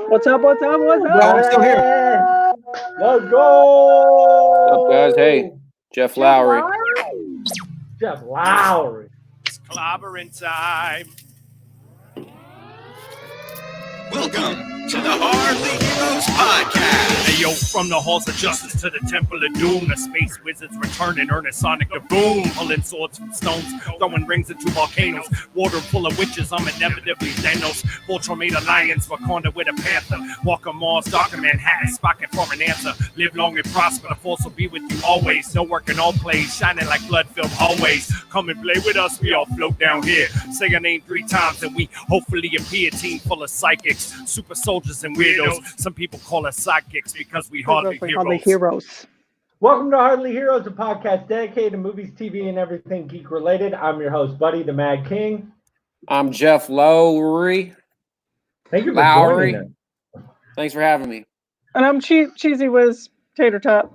What's up? What's up? What's up? Well, I'm still here. Let's go. What's up, guys? Hey, Jeff Lowe-ry. Jeff Lowe-ry. It's clobbering time. Welcome to the Hardly Heroes Podcast. Hey, yo, from the halls of justice to the temple of doom, the space wizards return in earnest sonic the boom, pulling swords from stones, throwing rings into volcanoes, water full of witches, I'm inevitably Thanos, Voltron made alliance, Wakanda with a panther, Walker Mars, Darker Manhattan, Spocket for an answer, live long and prosper, the force will be with you always, no work in all plays, shining like blood film always, come and play with us, we all float down here, say your name 3 times and we hopefully appear, team full of psychics, super soldiers and weirdos, some people call us sidekicks because we hardly heroes. Welcome to Hardly Heroes, a podcast dedicated to movies, TV, and everything geek related. I'm your host, Buddy the Mad King. I'm Jeff Lowe-ry. Thank you for joining us. Thanks for having me. And I'm Cheesy Whiz Tater Tot,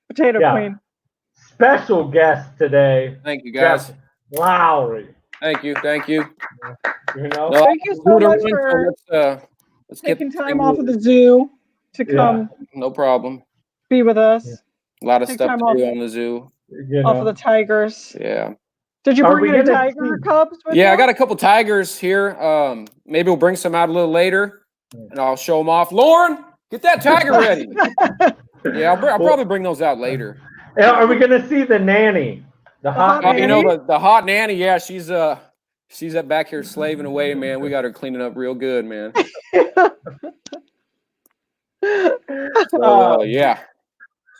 Potato Queen. Special guest today. Thank you, guys. Jeff Lowe-ry. Thank you. Thank you so much for let's taking time off of the zoo to come. No problem. Be with us. A lot of stuff to do on the zoo. Off of the tigers. Yeah. Did you bring any tiger cubs with you? I got a couple tigers here. Maybe we'll bring some out a little later, and I'll show them off. Lauren, get that tiger ready. I'll probably bring those out later. Are we going to see the nanny? The hot nanny? The hot nanny, yeah, she's up back here slaving away, man. We got her cleaning up real good, man. So,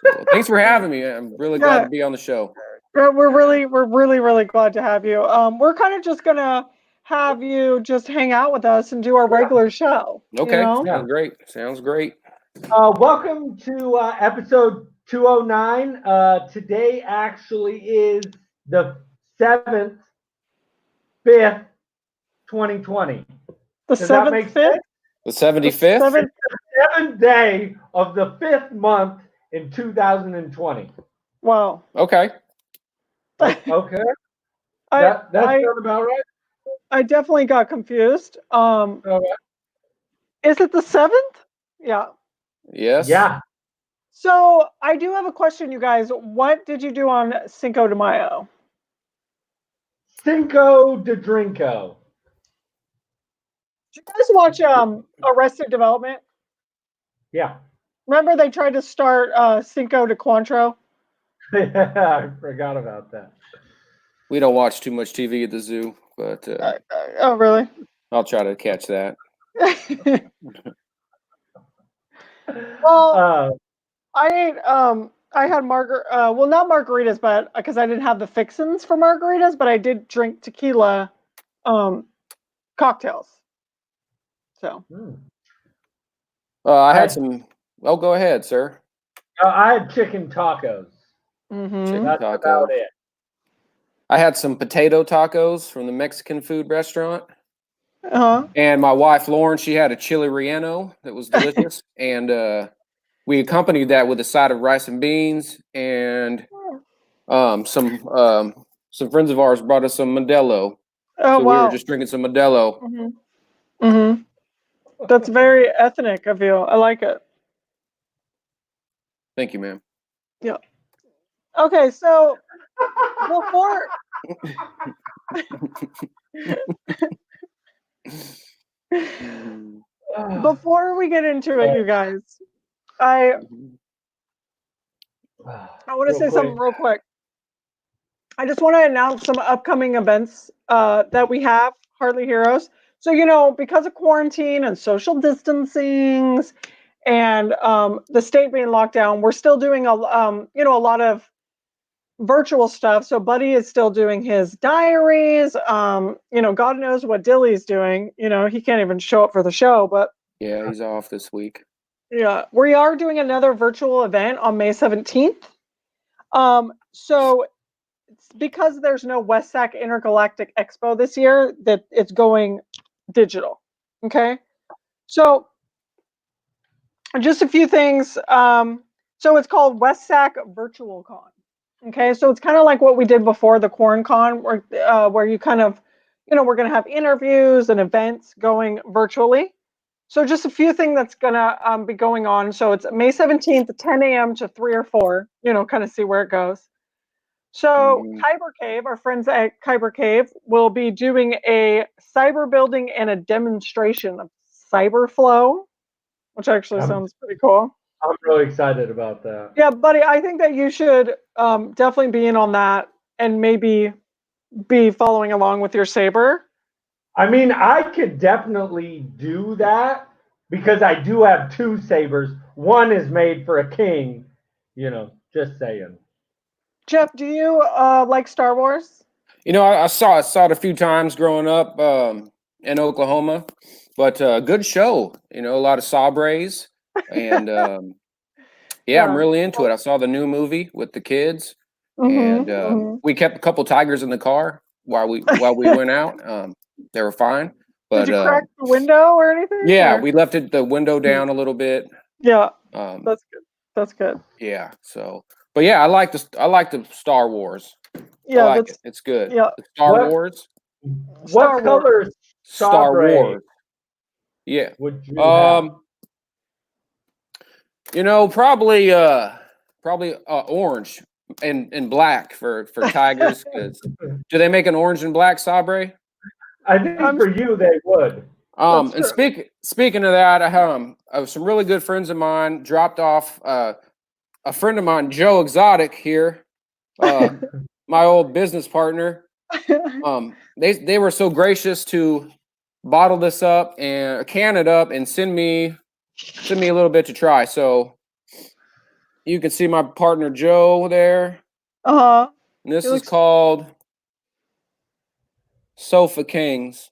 So, thanks for having me. I'm really glad to be on the show. We're really glad to have you. We're kind of just gonna have you just hang out with us and do our regular show. Okay, you know? Sounds great. Welcome to episode 209. Today actually is the 5th, 2020. Does that make sense? The 75th? The 7th day of the 5th month in 2020. Wow. Okay. Okay. That sounds about right. I definitely got confused. Is it the 7th? Yeah. Yes. Yeah. So I do have a question, you guys. What did you do on Cinco de Mayo? Cinco de Drinko. Did you guys watch Arrested Development? Yeah. Remember they tried to start Cinco de Cuatro? I forgot about that. We don't watch too much TV at the zoo, but oh, really? I'll try to catch that. Well, I had not margaritas, but because I didn't have the fixins for margaritas, but I did drink tequila cocktails. So I had some. Oh, go ahead, sir. I had chicken tacos. Mm-hmm. That's about it. I had some potato tacos from the Mexican food restaurant. Uh-huh. And my wife, Lauren, she had a chili relleno that was delicious. And we accompanied that with a side of rice and beans. And some friends of ours brought us some Modelo. Oh, so wow. We were just drinking some Modelo. Mm-hmm. Mm-hmm. That's very ethnic of you. I like it. Thank you, ma'am. Yeah. Okay, so before we get into it, you guys, I want to say something real quick. I just want to announce some upcoming events that we have, Hardly Heroes. So, because of quarantine and social distancing and the state being locked down, we're still doing a lot of virtual stuff. So Buddy is still doing his diaries. God knows what Dilly's doing. He can't even show up for the show, but yeah, he's off this week. Yeah, we are doing another virtual event on May 17th. So because there's no Westsac Intergalactic Expo this year, that it's going digital. Okay, so just a few things. So it's called Westsac Virtual Con. Okay, so it's kind of like what we did before the Corn Con, where you kind of, we're going to have interviews and events going virtually. So just a few things that's gonna be going on. So it's May 17th, 10 a.m. to 3 or 4. Kind of see where it goes. So Mm, Kyber Cave, our friends at Kyber Cave, will be doing a cyber building and a demonstration of cyber flow, which actually I'm, sounds pretty cool. I'm really excited about that. Yeah, buddy, I think that you should definitely be in on that and maybe be following along with your saber. I mean, I could definitely do that because I do have two sabers. One is made for a king, just saying. Jeff, do you like Star Wars? I saw it a few times growing up in Oklahoma, but good show. A lot of sabres, and yeah, I'm Yeah. really into it. I saw the new movie with the kids, and Mm-hmm. we kept a couple tigers in the car while we went out. They were fine, Did but you crack the window or anything? yeah, Or? we left the window down a little bit. Yeah, Um, that's good. That's good. yeah, so but yeah, I like the Star Wars. I Yeah, like it. that's It's good. yeah. The Star What Wars. Star what Wars. color Star sabre Wars. Yeah. would you have? Probably orange and black for tigers. 'Cause do they make an orange and black sabre? I think I'm, for you they would. that's And true. speaking of that, some really good friends of mine dropped off a friend of mine, Joe Exotic here, my old business partner. They were so gracious to bottle this up and can it up and send me a little bit to try. So you can see my partner Joe there. Uh-huh. And this He is looks called Sofa Kings.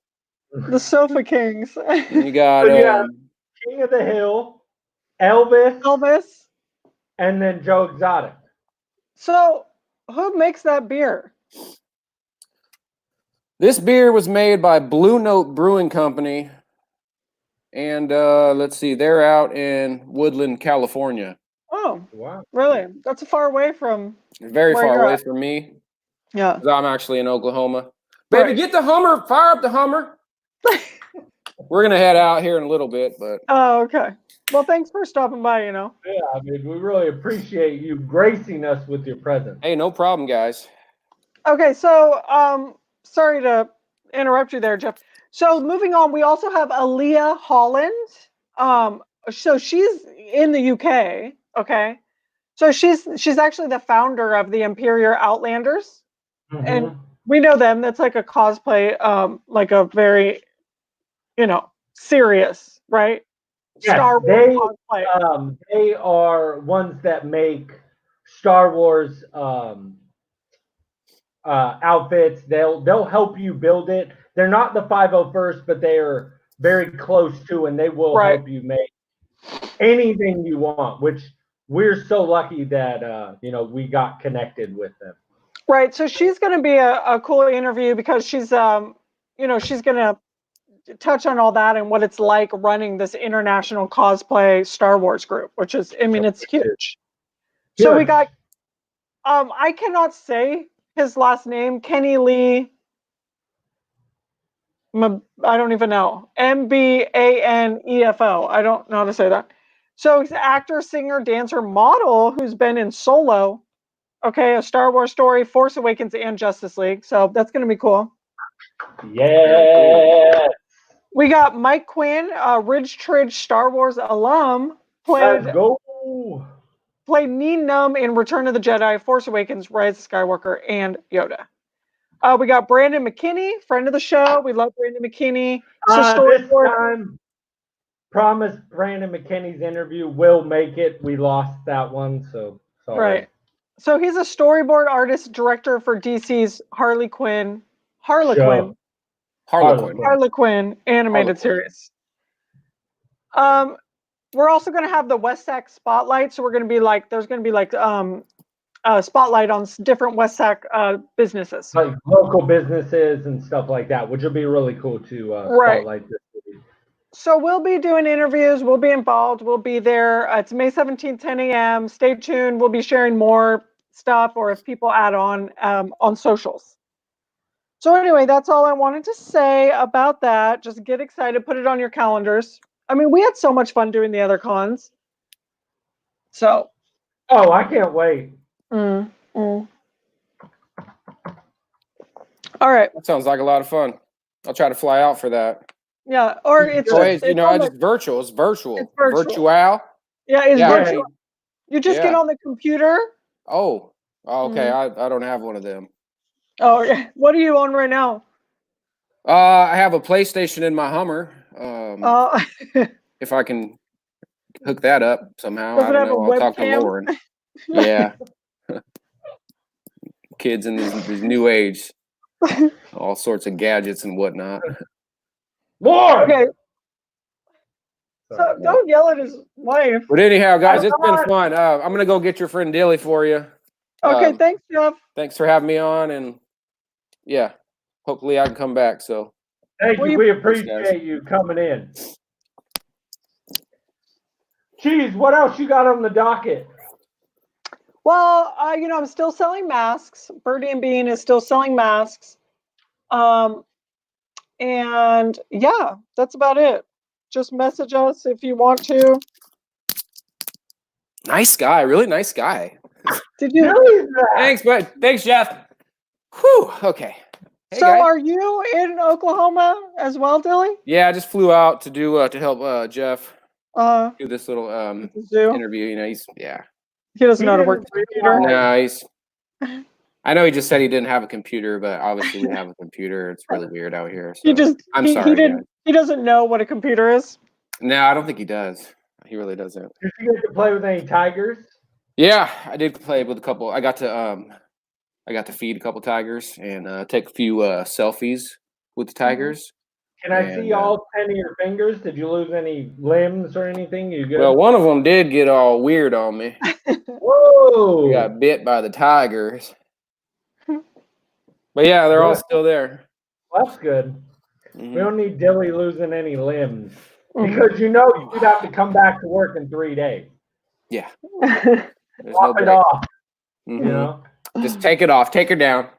the Sofa Kings. And you got So you have King of the Hill, Elvis, Elvis. and then Joe Exotic. So who makes that beer? this beer was made by Blue Note Brewing Company. And let's see, they're out in Woodland, California. Oh, Wow. really? That's far away from Very where far you're away at. from me. Yeah. 'Cause I'm actually in Oklahoma. Baby, Right. get the Hummer. Fire up the Hummer. We're going to head out here in a little bit, but Oh, okay. Well, thanks for stopping by, Yeah, I mean, we really appreciate you gracing us with your presence. hey, no problem, guys. Okay, so sorry to interrupt you there, Jeff. So moving on, we also have Aaliyah Holland. So she's in the UK, okay? So she's actually the founder of the Imperial Outlanders. And Mhm. we know them. That's like a cosplay, like a very, serious, right? Yes, Star Wars cosplay. they are ones that make Star Wars outfits. They'll help you build it. They're not the 501st, but they are very close to, and they will Right. help you make anything you want. Which we're so lucky that we got connected with them. Right. So she's going to be a cool interview because she's she's going to touch on all that and what it's like running this international cosplay Star Wars group, which is, I mean, it's huge. So we Huge. got, I cannot say his last name, Kenny Lee. I don't even know. Mbanefo. I don't know how to say that. So he's an actor, singer, dancer, model who's been in Solo, okay, A Star Wars Story, Force Awakens, and Justice League. So that's going to be cool. Yeah. We got Mike Quinn, Ridge Tridge Star Wars alum, Let's played go. Neen Numb in Return of the Jedi, Force Awakens, Rise of Skywalker, and Yoda. We got Brandon McKinney, friend of the show. We love Brandon McKinney. So This time, promise Brandon McKinney's interview will make it. We lost that one, so sorry. Right. So he's a storyboard artist, director for DC's Harlequin Harlequin. animated series. We're also going to have the Westack spotlight. So we're going to be like, there's going to be like a spotlight on different Westack businesses, like local businesses and stuff like that, which will be really cool to spotlight this movie. So we'll be doing interviews. We'll be involved. We'll be there. It's May 17th, 10 a.m. Stay tuned. We'll be sharing more stuff, or if people add on socials. So anyway, that's all I wanted to say about that. Just get excited. Put it on your calendars. I mean, we had so much fun doing the other cons. So. Oh, I can't wait. Mm, mm. All right. That sounds like a lot of fun. I'll try to fly out for that. Yeah, or it's Oh, just, wait, it's on I just the, virtual. It's virtual. It's virtual. Virtual. Yeah, it's Yeah, virtual. actually, You just get yeah. on the computer. Oh, okay. I don't have one of them. Oh, yeah. What are you on right now? I have a PlayStation in my Hummer. Uh, If I can hook that up somehow, Does I it don't have a know. I'll talk to webcam? Lauren. Yeah. Kids in this new age, all sorts of gadgets and whatnot. More. Okay. So don't yell at his wife. But anyhow, guys, it's been fun. I'm gonna go get your friend Dilly for you. Okay, thanks, Jeff. Thanks for having me on, and yeah, hopefully I can come back. So Thank Well, you. you- We guys. appreciate you coming in. Cheese, what else you got on the docket? Well, I'm still selling masks. Birdie and Bean is still selling masks. And yeah, that's about it. Just message us if you want to. nice guy, really nice guy. Did you? Dilly's back. Thanks, but thanks, Jeff. Whew. Okay. Hey, So guys. are you in Oklahoma as well, Dilly? Yeah, I just flew out to do to help Jeff do this little At the zoo? interview. You know, He doesn't know how to work the computer. no, I know he just said he didn't have a computer, but obviously we have a computer. It's really weird out here. So I'm sorry. guys. He doesn't know what a computer is. No, I don't think he does. He really doesn't. Did you get to play with any tigers? Yeah, I did play with a couple. I got to feed a couple tigers and take a few selfies with the tigers. Can I see all 10 of your fingers? Did you lose any limbs or anything? You good? Well, one of them did get all weird on me. Whoa! We got bit by the tigers. But yeah, they're all still there. That's good. Mhm. We don't need Dilly losing any limbs Mhm. because you'd have to come back to work in 3 days. Yeah. There's no Pop it break. off, Mhm. you know. Just take it off. Take her down.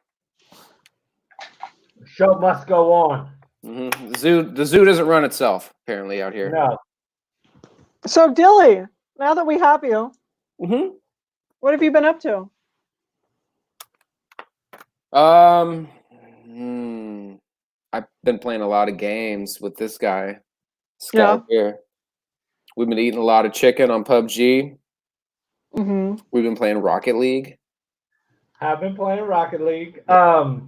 The show must go on. Mhm. The zoo doesn't run itself apparently out here. No. So Dilly, now that we have you, Mm-hmm. what have you been up to? I've been playing a lot of games with this guy. Yeah. Here. We've been eating a lot of chicken on PUBG. Mm-hmm. We've been playing Rocket League. I've been playing Rocket League. I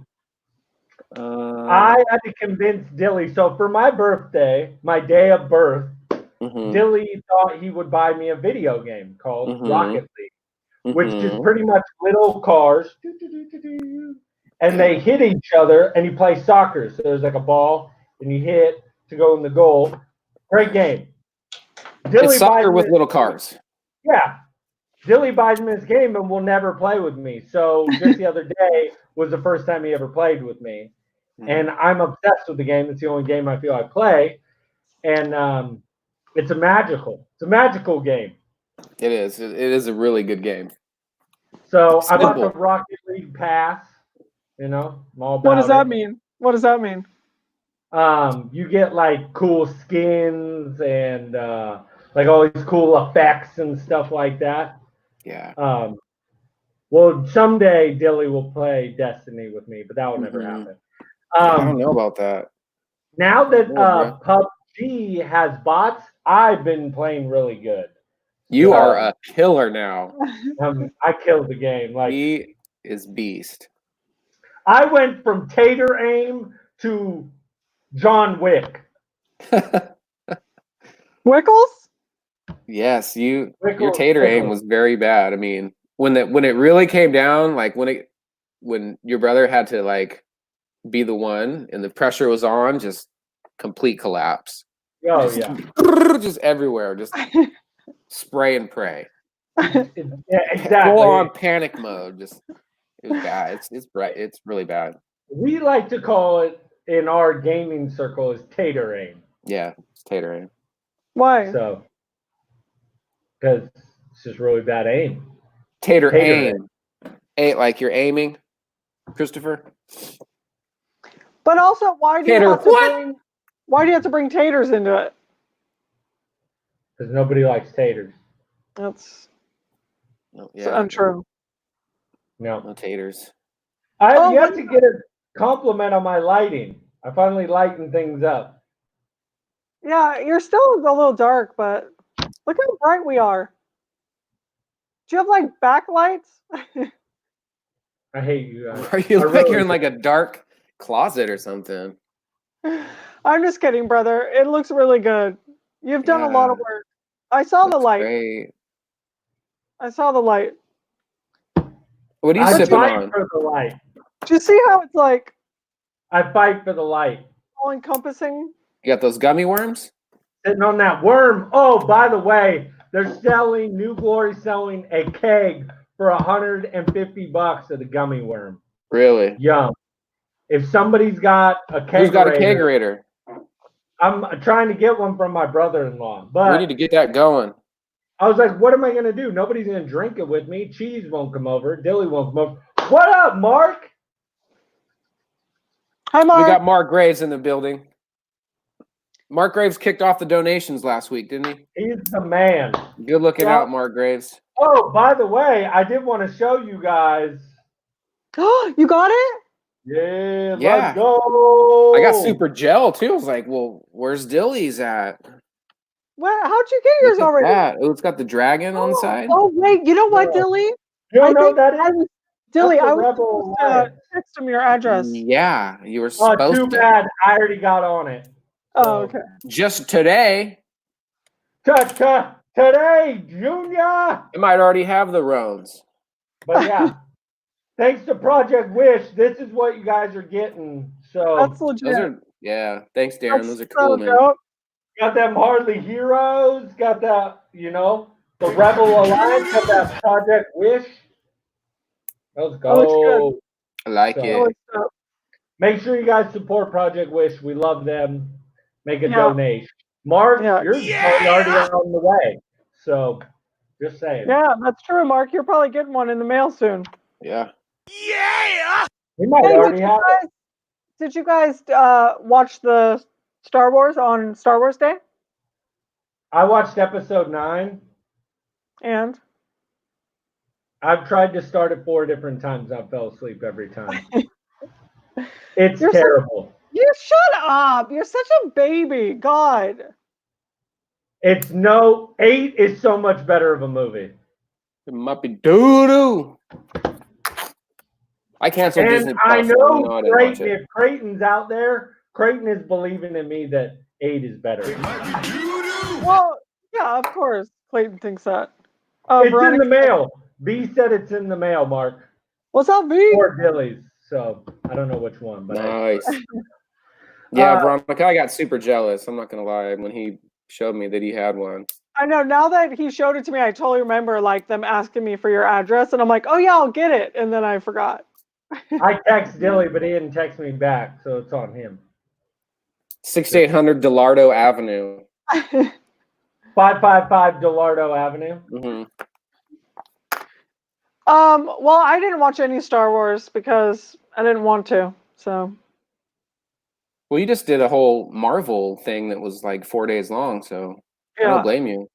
had to convince Dilly. So for my birthday, my day of birth, Mhm. Dilly thought he would buy me a video game called Mhm. Rocket League, which is Mhm. pretty much little cars, and they hit each other, and you play soccer. So there's like a ball, and you hit to go in the goal. Great game. Dilly It's soccer buys with me- little cars. Yeah. Dilly buys me this game and will never play with me. So just the other day was the first time he ever played with me. And I'm obsessed with the game. It's the only game I feel I play. And it's a magical game. It is. It is a really good game. So I bought the Simple. Rocket League Pass. I'm all about What does that it. mean? What does that mean? You get like cool skins and like all these cool effects and stuff like that. Yeah. Well, someday Dilly will play Destiny with me, but that will never Mhm. happen. I don't know about that. Now that Yeah, PUBG has bots, I've been playing really good. You So, are a killer now. I killed the game. Like He is beast. I went from tater aim to John Wick. Wickles? Yes, your Wickles, tater aim Wickles. was very bad. I mean, when it really came down, like when your brother had to like be the one and the pressure was on, just complete collapse. Oh just, yeah, just everywhere, just spray and pray. yeah, Full exactly. on panic mode. Just it was bad. It's really bad. We like to call it in our gaming circle is tater aim. Yeah, it's tater aim. Why? So because it's just really bad aim. Tater Tater aim. Like you're aiming, Christopher. But also, why do you Tater, have to what? bring? Why do you have to bring taters into it? because nobody likes taters. That's No, untrue. No. no taters. I have Oh, yet what- to get a compliment on my lighting. I finally lightened things up. Yeah, you're still a little dark, but look how bright we are. Do you have like backlights? I hate you guys. Are you I like really you're in do. like a dark closet or something? I'm just kidding, brother. It looks really good. You've done a lot of Yeah. work. I saw the Looks light. great. I saw the light. What are you I sipping fight on? for the light. Do you see how it's like I fight for the light. all encompassing? You got those gummy worms? Sitting on that worm. Oh, by the way, they're selling New Glory selling a keg for $150 of the gummy worm. Really? Yum. If somebody's got a kegerator, Who's got a kegerator? I'm trying to get one from my brother-in-law. We But need to get that going. I was like, what am I going to do? Nobody's going to drink it with me. Cheese won't come over. Dilly won't come over. What up, Mark? Hi, Mark. We got Mark Graves in the building. Mark Graves kicked off the donations last week, didn't he? He's the man. Good looking Yeah. out, Mark Graves. Oh, by the way, I did want to show you guys. You got it? Yeah, Yeah. let's go. I got super gel too. I was like, well, where's Dilly's at? Well, how'd you get yours Look at already? that. Oh, it's got the dragon on the side. Oh, wait. You know what, Yeah. Dilly? You don't I know think what that I is? was, Dilly, That's the I was Rebel supposed to Alliance. text him your address. Yeah, you were Oh, supposed too to. bad. I already got on it. Oh, okay. Just today, Today, Junior. it might already have the Roans. But yeah, thanks to Project Wish, this is what you guys are getting. So That's legit. Those are thanks, Darren. Those are so cool, man. dope. got them Hardly Heroes, got that, the Rebel Alliance, got that Project Wish. Let's That looks go. I like So- That it. looks dope. Make sure you guys support Project Wish. We love them. Make a Yeah. donation. Mark, Yeah. yours is already on the way. So just saying. Yeah, that's true, Mark. You're probably getting one in the mail soon. Yeah. Yeah! We might Hey, already have it. did you guys watch the Star Wars on Star Wars Day? I watched episode 9. And I've tried to start it 4 different times. I fell asleep every time. It's You're so- terrible. you shut up. You're such a baby. God. It's 8 is so much better of a movie. It might be doo-doo. I canceled And Disney I Plus. so know I didn't watch Creighton, it. if Creighton's out there, Creighton is believing in me that 8 is better. Well, yeah, of course. Clayton thinks that. It's Veronica, in the mail. B said it's in the mail, Mark. what's up, V? Or Dilly's. So I don't know which one, but Nice. Yeah, Uh, Veronica, I got super jealous. I'm not gonna lie when he showed me that he had one. I know. Now that he showed it to me, I totally remember like them asking me for your address, and I'm like, oh yeah, I'll get it, and then I forgot. I text Dilly, but he didn't text me back, so it's on him. 6800 Delardo Avenue. 555 Delardo Avenue. hmm Well, I didn't watch any Star Wars because I didn't want to. So Well, you just did a whole Marvel thing that was like 4 days long, so I yeah, don't blame you.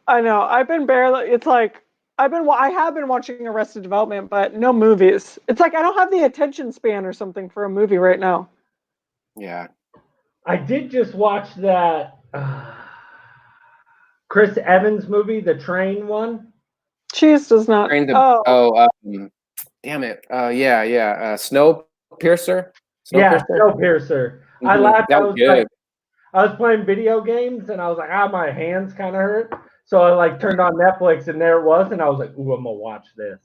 I know. I've been barely. It's like I have been watching Arrested Development, but no movies. It's like I don't have the attention span or something for a movie right now. Yeah. I did just watch that Chris Evans movie, the train one. Cheese does not. Train to- Oh, damn it. Yeah. Snowpiercer. Yeah, Snowpiercer? Snowpiercer. I Mhm. laughed. That was good. I was playing video games and I was like, my hands kind of hurt. So I turned on Netflix and there it was, and I was like, ooh, I'm gonna watch this.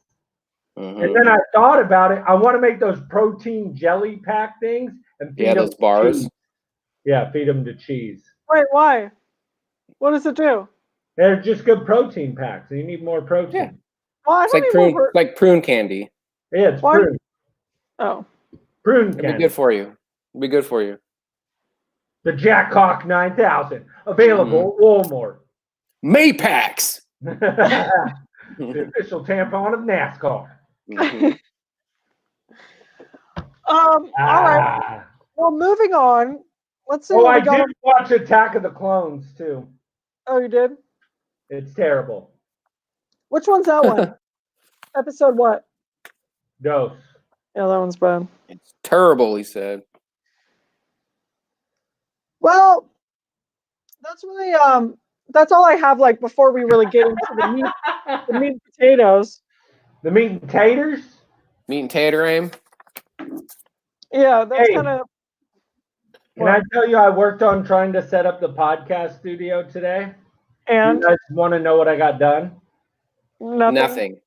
Mhm. And then I thought about it. I want to make those protein jelly pack things and feed them those to bars. cheese. Yeah, feed them to cheese. wait, why? What does it do? They're just good protein packs. You need more protein. Yeah. Well, I It's don't like even prune, like prune candy. Yeah, it's Why- prune. Oh, Prune It'd be candy. good for you. It'd be good for you. The Jack Hawk 9000. Available at Walmart. Maypax. The official tampon of NASCAR. Mhm. all right. Ah. Well, moving on. Let's see Oh, what I we got. did watch Attack of the Clones too. Oh, you did? It's terrible. Which one's that one? Episode what? Dose. Yeah, that one's bad. It's terrible, he said. Well, that's really that's all I have. Like before we really get into the meat and potatoes. The meat and taters. Meat and tater aim. Yeah, that's Hey. kind of. Can I tell you, I worked on trying to set up the podcast studio today. And you guys want to know what I got done? Nothing.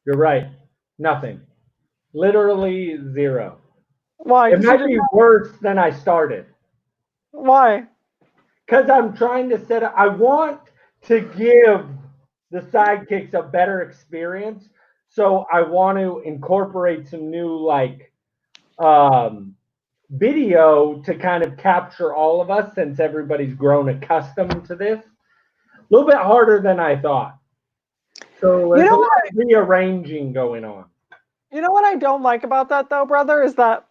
You're right. Nothing. Literally zero. Why? It might be worse than I started. Why? Because I'm trying to set up. I want to give the sidekicks a better experience. So I want to incorporate some new video to kind of capture all of us since everybody's grown accustomed to this. A little bit harder than I thought. So there's a lot of rearranging going on. You know what I don't like about that though, brother, is that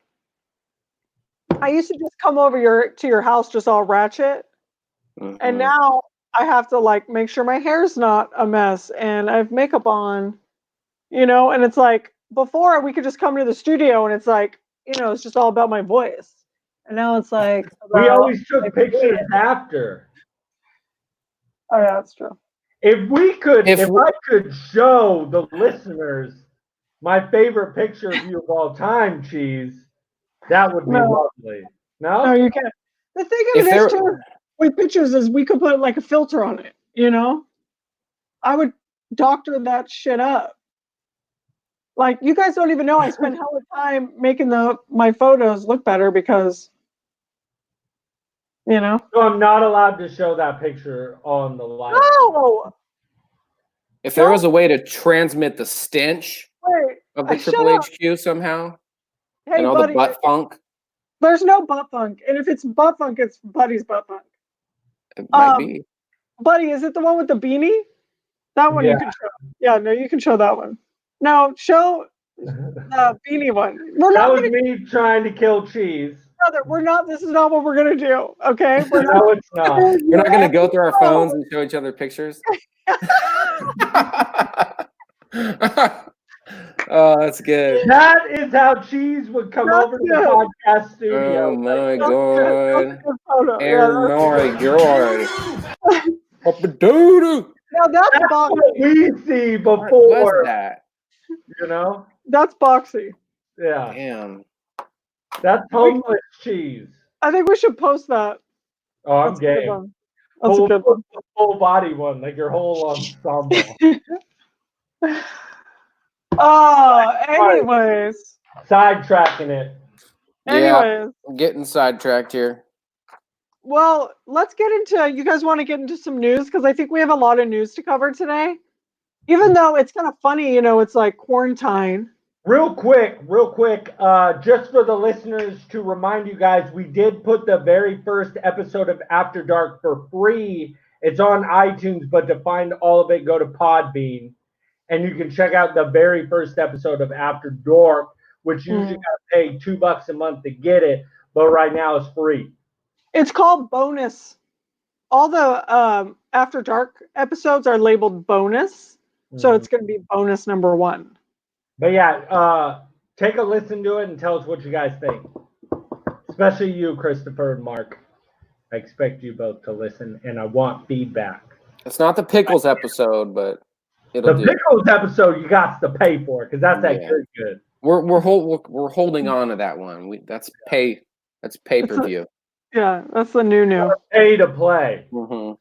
I used to just come over to your house just all ratchet. Mm-hmm. And now I have to like make sure my hair's not a mess and I have makeup on, and it's like before we could just come to the studio and it's like, it's just all about my voice. And now it's like we always took pictures after. Oh yeah, that's true. If I could show the listeners my favorite picture of you of all time, Cheese, that would be lovely. No? No, you can't. The thing of it is too, with pictures is we could put like a filter on it, I would doctor that shit up. Like you guys don't even know I spend hell of time making my photos look better because So I'm not allowed to show that picture on the live. No. If there was a way to transmit the stench of the Triple HQ somehow, hey, and all buddy, the butt funk. There's no butt funk, and if it's butt funk, it's Buddy's butt funk. It might be. Buddy, is it the one with the beanie? That one you can show. Yeah, no, you can show that one. No, show the beanie one. That was me trying to kill Cheese. Brother, we're not. This is not what we're gonna do. Okay? No, it's not. We're not gonna go through our phones and show each other pictures. Oh, that's good. That is how Cheese would come over to the podcast studio. Oh my god. Oh my god. Now that's what boxy. we see before. What was that? That's boxy. Yeah. Damn. That's homeless Cheese. I think we should post that. Oh, I'm game. That's a good one. Full body one, like your whole ensemble. Anyways. Sidetracking it. Anyways. I'm getting sidetracked here. Well, let's get into, you guys want to get into some news? Because I think we have a lot of news to cover today. Even though it's kind of funny, it's like quarantine. Real quick, just for the listeners to remind you guys, we did put the very first episode of After Dark for free. It's on iTunes, but to find all of it, go to Podbean. And you can check out the very first episode of After Dark, which usually got to pay $2 a month to get it, but right now it's free. It's called Bonus. All the After Dark episodes are labeled bonus, so it's going to be bonus number 1. But yeah, take a listen to it and tell us what you guys think. Especially you, Christopher and Mark. I expect you both to listen, and I want feedback. It's not the pickles episode, but it'll do. The pickles episode you got to pay for because that's good. We're holding on to that one. That's pay per view. Yeah, that's the new. Pay to play. Mm-hmm.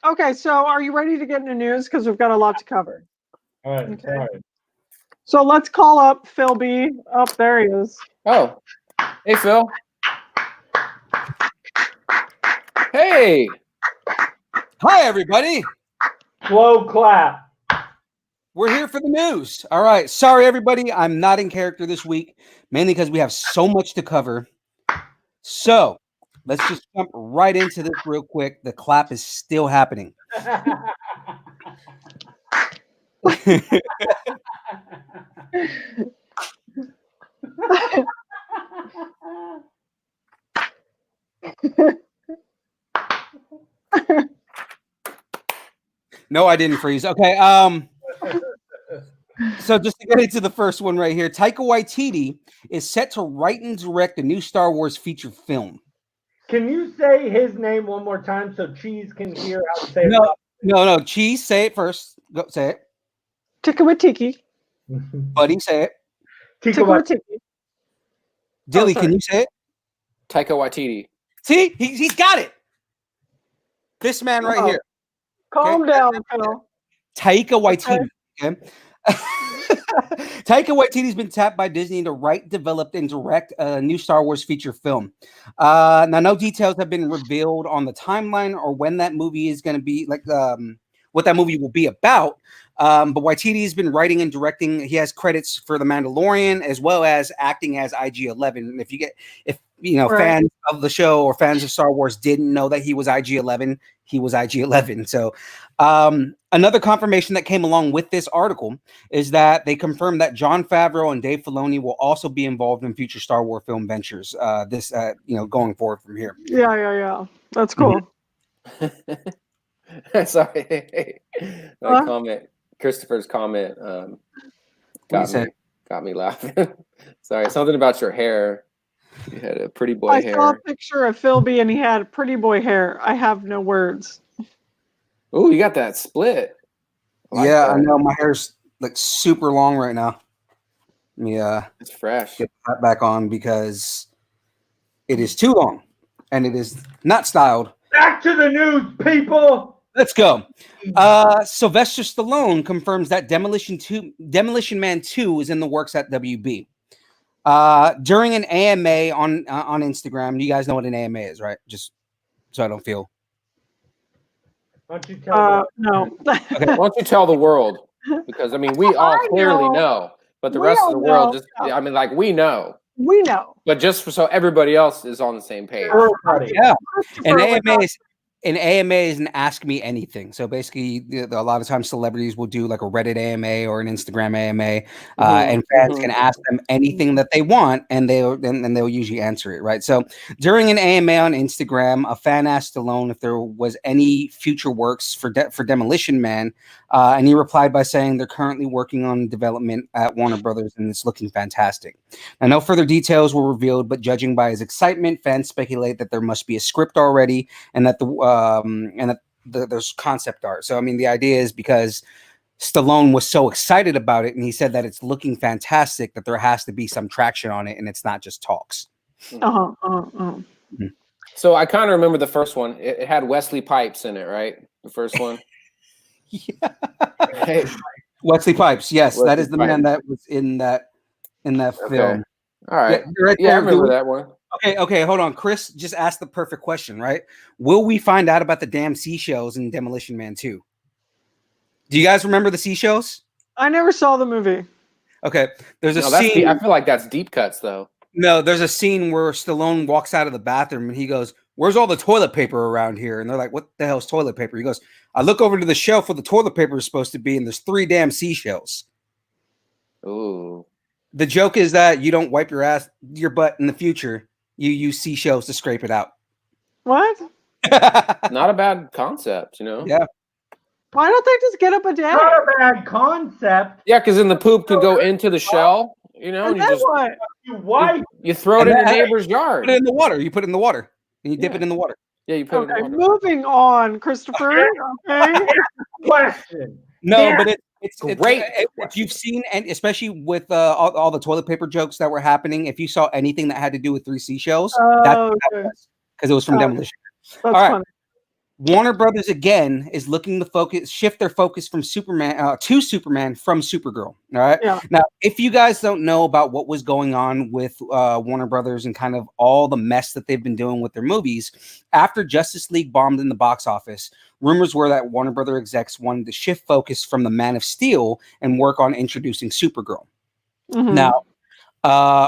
Okay, so are you ready to get into news? Because we've got a lot to cover. All right. Okay. All right. So let's call up Phil B. Oh, there he is. Oh, hey Phil. Hey. Hi everybody. Slow clap. We're here for the news. All right. Sorry everybody, I'm not in character this week, mainly because we have so much to cover. So let's just jump right into this real quick. The clap is still happening. No, I didn't freeze. Okay. So just to get into the first one right here, Taika Waititi is set to write and direct a new Star Wars feature film. Can you say his name one more time so Cheese can hear how to say No, it? no. Cheese, say it first. Go say it. Tikawatiki. Buddy, say it. Tikawatiki. Dilly, sorry. can you say it? Taika Waititi. See, he's got it. This man right Oh. here. Calm down, Phil. Taika Waititi. Okay. Taika Waititi's been tapped by Disney to write, develop, and direct a new Star Wars feature film. Now, no details have been revealed on the timeline or when that movie is going to be, like, what that movie will be about. But Waititi has been writing and directing. He has credits for The Mandalorian as well as acting as IG-11. And if fans of the show or fans of Star Wars didn't know that he was IG-11, he was IG-11. So another confirmation that came along with this article is that they confirmed that Jon Favreau and Dave Filoni will also be involved in future Star Wars film ventures. Going forward from here. Yeah. That's cool. Sorry. My comment, Christopher's comment, got me laughing. Sorry, something about your hair. You had a pretty boy hair. I saw a picture of Philby and he had pretty boy hair. I have no words. Oh, you got that split. I know. My hair's like super long right now. Yeah, it's fresh. Get that back on because it is too long and it is not styled. Back to the news, people. Let's go. Sylvester Stallone confirms that Demolition Man 2 is in the works at WB. During an AMA on Instagram, you guys know what an AMA is, right? Just so I don't feel. Why don't you tell me? No. Okay, why don't you tell the world? Because I mean, we all clearly know, but the rest of the world we know. We know. But just so everybody else is on the same page. Yeah. An AMA is an Ask Me Anything. So basically, a lot of times celebrities will do like a Reddit AMA or an Instagram AMA, and fans can ask them anything that they want, and they'll usually answer it, right? So during an AMA on Instagram, a fan asked Stallone if there was any future works for Demolition Man, and he replied by saying they're currently working on development at Warner Brothers, and it's looking fantastic. Now, no further details were revealed, but judging by his excitement, fans speculate that there must be a script already, and that there's concept art. So I mean, the idea is because Stallone was so excited about it, and he said that it's looking fantastic, that there has to be some traction on it, and it's not just talks. So I kind of remember the first one. It had Wesley Pipes in it, right? The first one. Yeah. Hey. Wesley Pipes, yes, that is the man that was in that film. All right. Yeah, I remember that one. Okay, hold on. Chris just asked the perfect question, right? Will we find out about the damn seashells in Demolition Man 2? Do you guys remember the seashells? I never saw the movie. Okay, there's a scene. I feel like that's deep cuts, though. No, there's a scene where Stallone walks out of the bathroom and he goes, "Where's all the toilet paper around here?" And they're like, "What the hell is toilet paper?" He goes, "I look over to the shelf where the toilet paper is supposed to be, and there's 3 damn seashells." Ooh. The joke is that you don't wipe your butt in the future. You use seashells to scrape it out. What? Not a bad concept, you know? Yeah. Why don't they just get up a day? Not a bad concept. Yeah, because then the poop can go into the shell, you know? And then what? You throw it in your neighbor's yard. Put it in the water. You put it in the water. And you dip it in the water. Yeah, you put it in the water. Moving on, Christopher. Okay. Question. No, but it's great. If you've seen, and especially with all the toilet paper jokes that were happening, if you saw anything that had to do with 3 seashells, that's because it was from Demolition. That's all right. Funny. Warner Brothers again is looking to shift their focus from Superman to Superman from Supergirl. All right. Yeah. Now, if you guys don't know about what was going on with Warner Brothers and kind of all the mess that they've been doing with their movies, after Justice League bombed in the box office, rumors were that Warner Brothers execs wanted to shift focus from the Man of Steel and work on introducing Supergirl. Mm-hmm. Now,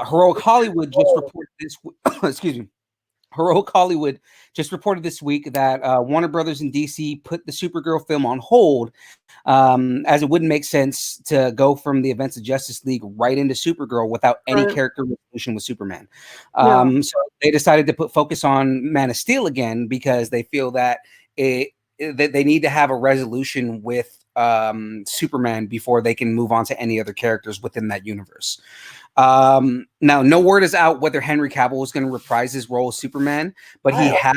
Heroic Hollywood just reported this. Excuse me. Heroic Hollywood just reported this week that Warner Brothers and DC put the Supergirl film on hold, as it wouldn't make sense to go from the events of Justice League right into Supergirl without any character resolution with Superman. So they decided to put focus on Man of Steel again because they feel that it they need to have a resolution with Superman before they can move on to any other characters within that universe. Now, no word is out whether Henry Cavill is going to reprise his role as Superman, but he has,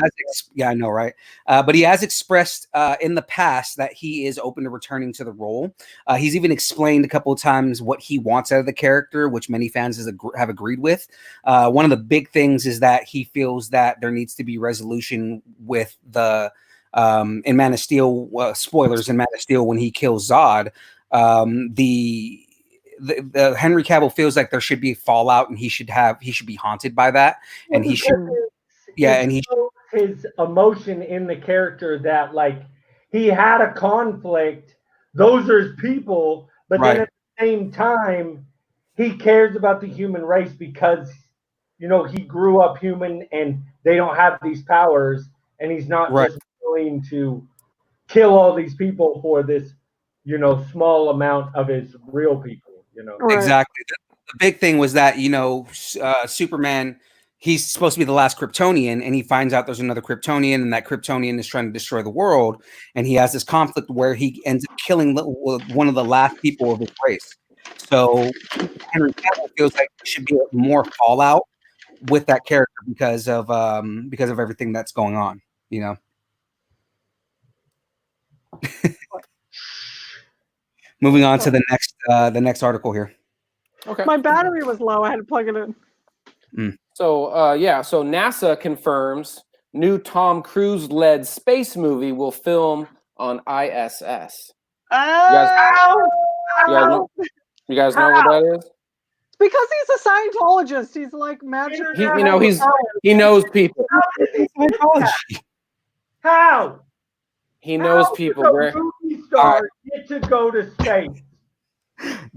I know, right? But he has expressed in the past that he is open to returning to the role. He's even explained a couple of times what he wants out of the character, which many fans have agreed with. One of the big things is that he feels that there needs to be resolution with the in Man of Steel, spoilers in Man of Steel when he kills Zod, the Henry Cavill feels like there should be fallout and he should be haunted by that, and he should his emotion in the character that like he had a conflict. Those are his people, but then at the same time he cares about the human race because he grew up human and they don't have these powers, and he's not just willing to kill all these people for this small amount of his real people. Exactly. The big thing was that Superman, he's supposed to be the last Kryptonian, and he finds out there's another Kryptonian, and that Kryptonian is trying to destroy the world, and he has this conflict where he ends up killing one of the last people of his race. So Henry Cavill feels like there should be more fallout with that character because of everything that's going on. Moving on to the next article here. Okay. My battery was low. I had to plug it in. So so NASA confirms new Tom Cruise led space movie will film on ISS. You guys know what that is? Because he's a Scientologist. He's like magic. He knows people. How? He knows people. Movie stars get to go to space.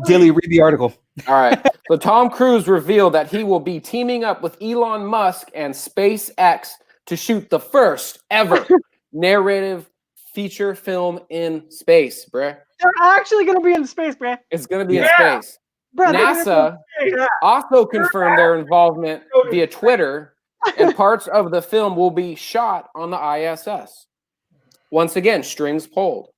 Dilly, read the article. All right. So Tom Cruise revealed that he will be teaming up with Elon Musk and SpaceX to shoot the first ever narrative feature film in space, bruh. They're actually going to be in space, bruh. It's going to be in space. Bruh, NASA also confirmed their involvement via Twitter, and parts of the film will be shot on the ISS. Once again, strings pulled.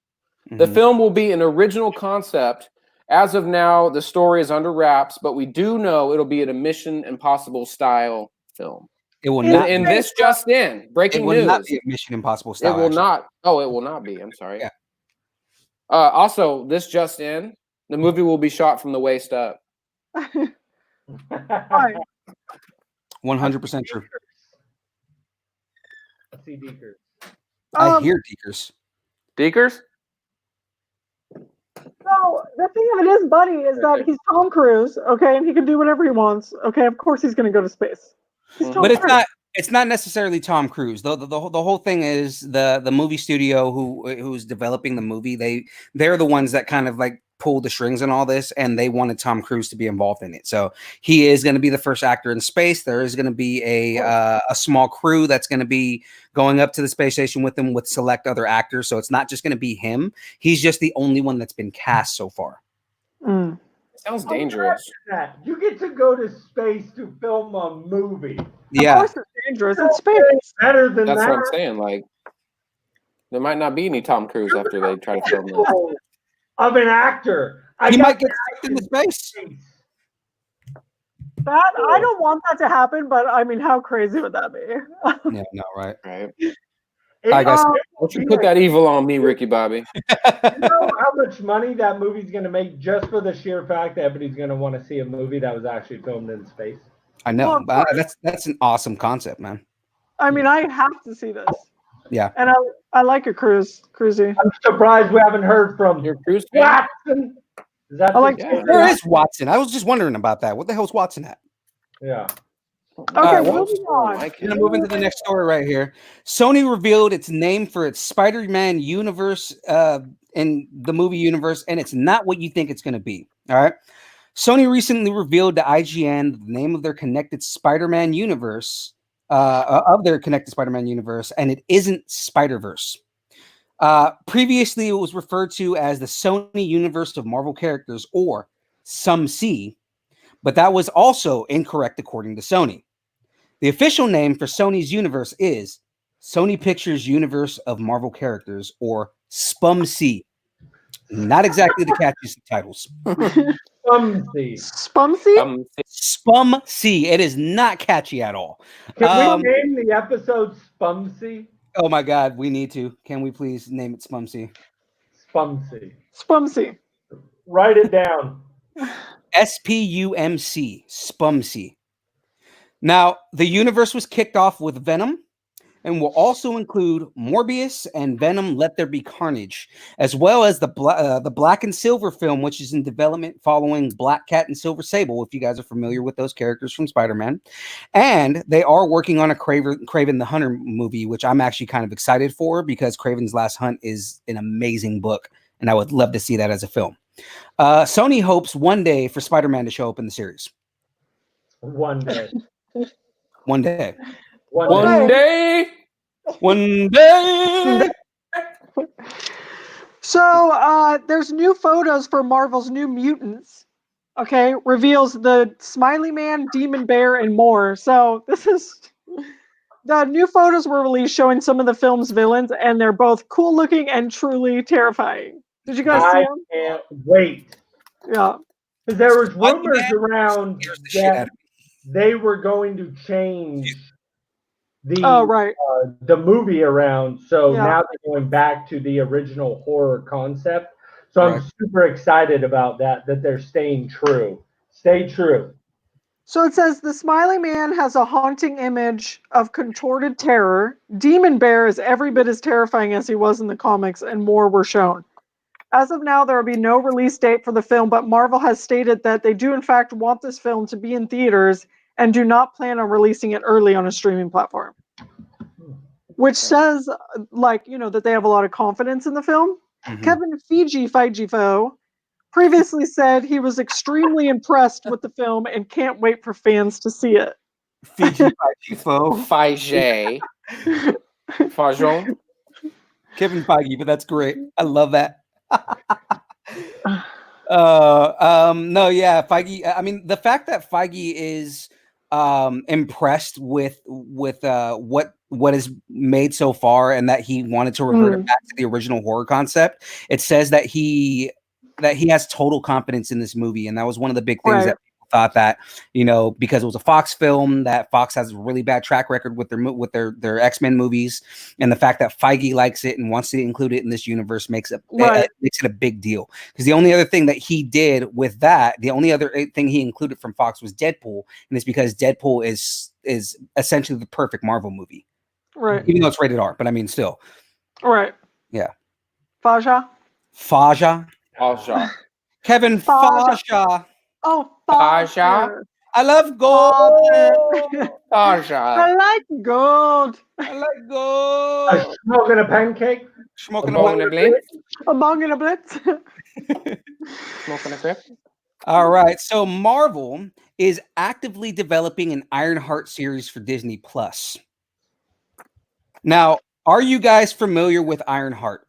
The film will be an original concept. As of now, the story is under wraps, but we do know it'll be a Mission Impossible style film. It will not. In this just in, breaking news. It will not be a Mission Impossible style. It will not. Oh, it will not be. I'm sorry. Yeah. Also, this just in, the movie will be shot from the waist up. 100% true. See Deekers. I hear Deekers. Deekers? No, the thing of it is, buddy, is that he's Tom Cruise, okay, and he can do whatever he wants. Okay, of course he's going to go to space. But it's not necessarily Tom Cruise. The whole thing is the movie studio who's developing the movie. They're the ones that kind of like pull the strings and all this, and they wanted Tom Cruise to be involved in it. So he is going to be the first actor in space. There is going to be a small crew that's going to be going up to the space station with him with select other actors. So it's not just going to be him. He's just the only one that's been cast so far. Sounds dangerous. You get to go to space to film a movie. Yeah, of course it's dangerous. It's space. Better than that. That's what I'm saying. Like, there might not be any Tom Cruise after they try to film this. Of an actor. He might get sucked into space. That I don't want that to happen, but I mean, how crazy would that be? Yeah, no, right. I guess don't you put that evil on me, Ricky Bobby. You know how much money that movie's going to make just for the sheer fact that everybody's going to want to see a movie that was actually filmed in space? I know. That's an awesome concept, man. I mean, I have to see this. Yeah. And I like your Cruisy. I'm surprised we haven't heard from your Cruise Watson. Where is Watson? I was just wondering about that. What the hell's Watson at? Yeah. Okay, moving on. I'm gonna move into the next story right here. Sony revealed its name for its Spider-Man universe in the movie universe, and it's not what you think it's gonna be. All right. Sony recently revealed to IGN the name of their connected Spider-Man universe, and it isn't Spider-Verse. Previously, it was referred to as the Sony Universe of Marvel Characters, or SUMC, but that was also incorrect according to Sony. The official name for Sony's universe is Sony Pictures Universe of Marvel Characters, or SPUMC. Not exactly the catchiest of titles. Spumsy. Spumsy? SPUMC. It is not catchy at all. Can we name the episode Spumsy? Oh my God, we need to. Can we please name it SPUMC? Spumsy. Spumsy. Write it down. SPUMC. SPUMC. Now, the universe was kicked off with Venom and will also include Morbius and Venom Let There Be Carnage, as well as the Black and Silver film, which is in development following Black Cat and Silver Sable, if you guys are familiar with those characters from Spider-Man. And they are working on a Kraven the Hunter movie, which I'm actually kind of excited for because Kraven's Last Hunt is an amazing book, and I would love to see that as a film. Sony hopes one day for Spider-Man to show up in the series. One day. One day. One day. One day. So there's new photos for Marvel's New Mutants. Okay, reveals the Smiley Man, Demon Bear, and more. So this is the new photos were released showing some of the film's villains, and they're both cool looking and truly terrifying. Did you guys see them? I can't wait. Yeah. Because there was rumors around Scares the shit out that of they were going to change right. the movie around. So Yeah. now they're going back to the original horror concept. So I'm Right. super excited about that they're staying true. Stay true. So it says the Smiley Man has a haunting image of contorted terror. Demon Bear is every bit as terrifying as he was in the comics, and more were shown. As of now, there will be no release date for the film, but Marvel has stated that they do in fact want this film to be in theaters and do not plan on releasing it early on a streaming platform. Which says, that they have a lot of confidence in the film. Mhm. Kevin Feige previously said he was extremely impressed with the film and can't wait for fans to see it. Feige. Feige. Fajon. Kevin Feige, but that's great. I love that. No, yeah, Feige. I mean, the fact that Feige is impressed with what is made so far, and that he wanted to revert it back to the original horror concept. It says that he has total confidence in this movie, and that was one of the big things that people thought that, because it was a Fox film, that Fox has a really bad track record with their X-Men movies, and the fact that Feige likes it and wants to include it in this universe makes it a big deal. Because the only other thing that he did with that, the only other thing he included from Fox was Deadpool, and it's because Deadpool is essentially the perfect Marvel movie, Right. even though it's rated R. But I mean, still, Right. yeah. Faja. Kevin Faja. Oh, Faja. I love gold. Faja. I like gold. A smoking a pancake? Smoking Among the blitz. Among in a blitz. Smoking a crip. All right. So Marvel is actively developing an Ironheart series for Disney Plus. Now, are you guys familiar with Ironheart?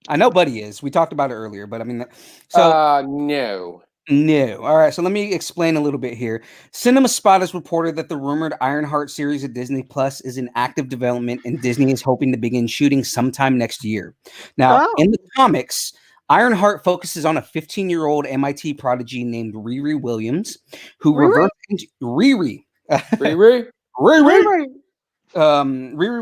I know Buddy is. We talked about it earlier, but I mean, no. No. All right. So let me explain a little bit here. Cinema Spot has reported that the rumored Ironheart series at Disney Plus is in active development, and Disney is hoping to begin shooting sometime next year. Now, in the comics, Ironheart focuses on a 15-year-old MIT prodigy named Riri Williams, who Riri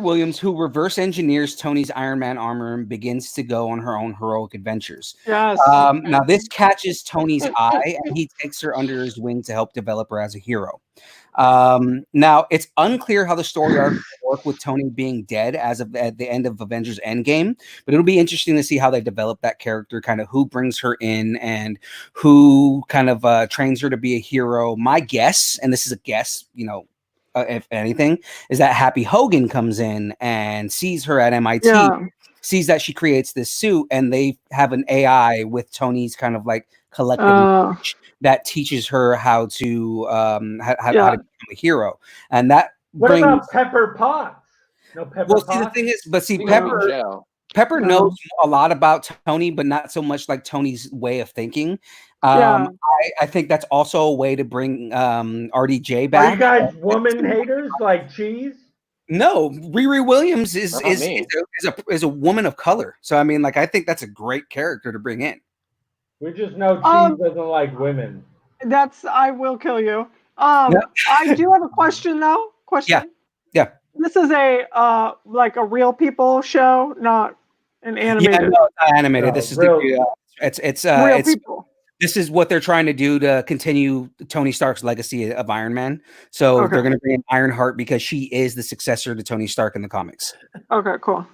Williams, who reverse engineers Tony's Iron Man armor and begins to go on her own heroic adventures. Yes. Now, this catches Tony's eye, and he takes her under his wing to help develop her as a hero. Now, it's unclear how the story arc will work with Tony being dead as of at the end of Avengers Endgame, but it'll be interesting to see how they develop that character, kind of who brings her in and who kind of trains her to be a hero. My guess, and this is a guess, if anything, is that Happy Hogan comes in and sees her at MIT, sees that she creates this suit, and they have an AI with Tony's kind of like collective knowledge that teaches her how to become a hero. And that What about Pepper Potts? No Pepper Potts? See, the thing is, Pepper knows a lot about Tony, but not so much like Tony's way of thinking. Yeah. I think that's also a way to bring RDJ Are back. you guys woman haters like cheese? No, Riri Williams is Not is, me. is a woman of color. So I mean, like, I think that's a great character to bring in. We just know cheese Um, doesn't like women. That's I will kill you. Yeah. I do have a question though. Question. Yeah. This is a like a real people show, not an Yeah, animated. no, it's not animated. No, This is real- it's Real people. this is what they're trying to do to continue Tony Stark's legacy of Iron Man. So Okay. they're going to bring in Ironheart because she is the successor to Tony Stark in the comics. Okay, cool.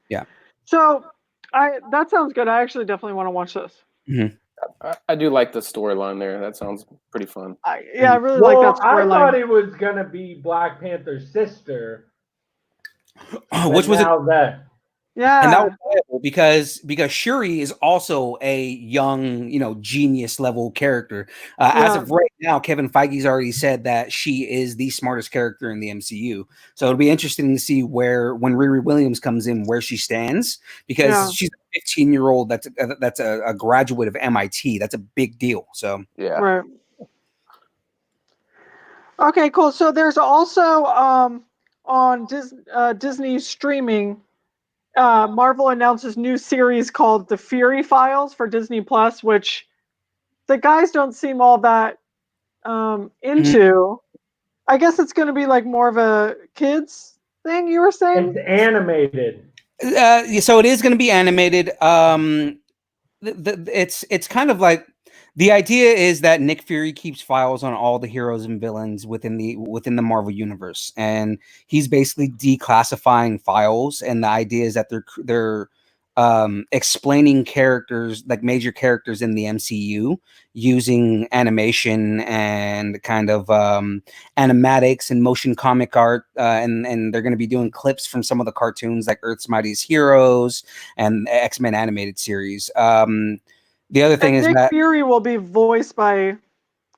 Yeah. So that sounds good. I actually definitely want to watch this. I do like the storyline there. That sounds pretty fun. I really like that I thought storyline. it was gonna be Black Panther's sister. Which was now that and that Yeah. was playable because Shuri is also a young, genius level character. As Yeah. of right now, Kevin Feige's already said that she is the smartest character in the MCU. So it'll be interesting to see when Riri Williams comes in, where she stands, because Yeah. she's a 15-year-old that's a graduate of MIT. That's a big deal. So Yeah. Right. Okay, cool. So there's also on Disney streaming, Marvel announces new series called The Fury Files for Disney Plus, which the guys don't seem all that into. I guess it's going to be like more of a kids thing. You were saying? it's animated. so it is going to be animated. It's kind of like, the idea is that Nick Fury keeps files on all the heroes and villains within the Marvel universe, and he's basically declassifying files. And the idea is that they're explaining characters, like major characters in the MCU, using animation and kind of animatics and motion comic art, and they're going to be doing clips from some of the cartoons like Earth's Mightiest Heroes and X-Men animated series. The other thing And is Nick that Fury will be voiced by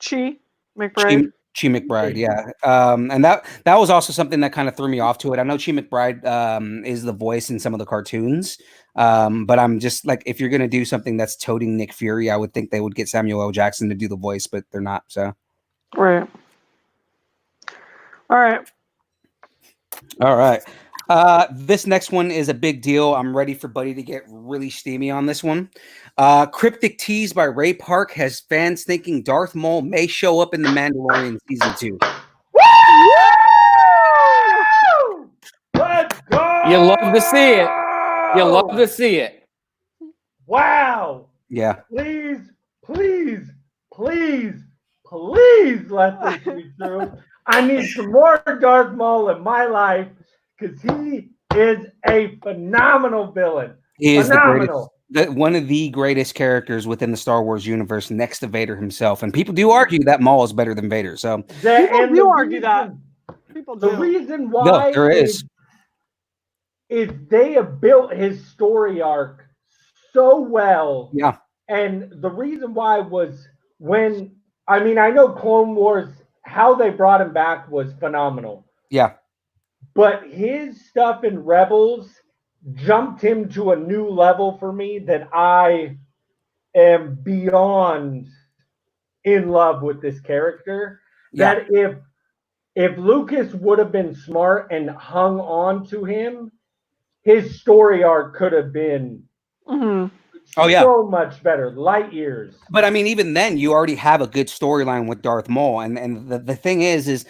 Chi McBride. Chi McBride, yeah, and that was also something that kind of threw me off to it. I know Chi McBride is the voice in some of the cartoons, but I'm just like, if you're gonna do something that's toting Nick Fury, I would think they would get Samuel L. Jackson to do the voice, but they're not. So, Right. All right. This next one is a big deal. I'm ready for Buddy to get really steamy on this one. Cryptic tease by Ray Park has fans thinking Darth Maul may show up in The Mandalorian season 2. Let's go! You love to see it. You love to see it. Wow! Yeah. Please, please, please, please let this be true. I need some more Darth Maul in my life because he is a phenomenal villain. He is phenomenal. one of the greatest characters within the Star Wars universe, next to Vader himself. And people do argue that Maul is better than Vader. So People do argue that. People do. The reason why there is they have built his story arc so well. Yeah. And the reason why was I know Clone Wars, how they brought him back was phenomenal. Yeah. But his stuff in Rebels jumped him to a new level for me that I am beyond in love with this character. Yeah. That if Lucas would have been smart and hung on to him, his story arc could have been so much better, light years. But I mean, even then, you already have a good storyline with Darth Maul, and the thing is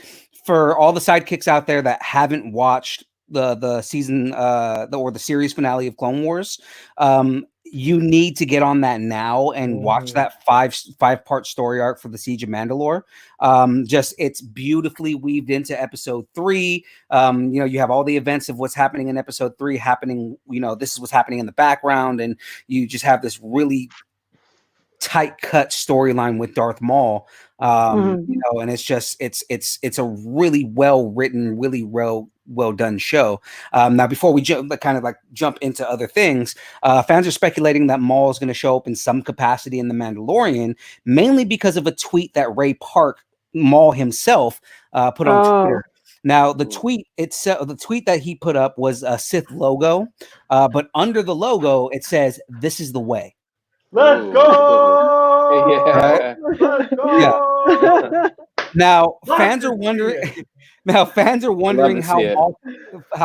for all the sidekicks out there that haven't watched the season or the series finale of Clone Wars, you need to get on that now and watch that five-part story arc for the Siege of Mandalore. It's beautifully weaved into episode 3. You have all the events of what's happening in episode 3 happening. This is what's happening in the background, and you just have this really tight cut storyline with Darth Maul. And it's a really well written, really well done show. Now, before we jump into other things, fans are speculating that Maul is going to show up in some capacity in The Mandalorian, mainly because of a tweet that Ray Park, Maul himself, put on Twitter. Now, the tweet that he put up was a Sith logo, but under the logo it says, "This is the way." Let's go! Yeah. Let's go! Now Love fans to are see wondering. it. Now fans are wondering to how see it.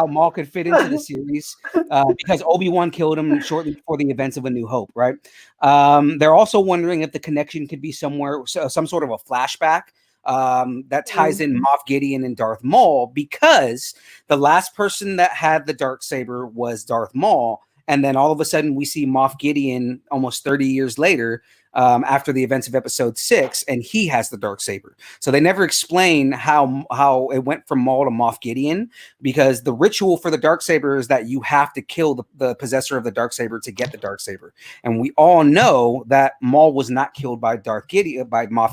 Maul could fit into the series because Obi-Wan killed him shortly before the events of A New Hope, right? They're also wondering if the connection could be somewhere, some sort of a flashback that ties in Moff Gideon and Darth Maul, because the last person that had the Darksaber was Darth Maul, and then all of a sudden we see Moff Gideon almost 30 years later, after the events of Episode 6, and he has the Darksaber. So they never explain how it went from Maul to Moff Gideon, because the ritual for the Darksaber is that you have to kill the possessor of the Darksaber to get the Darksaber. And we all know that Maul was not killed by Moff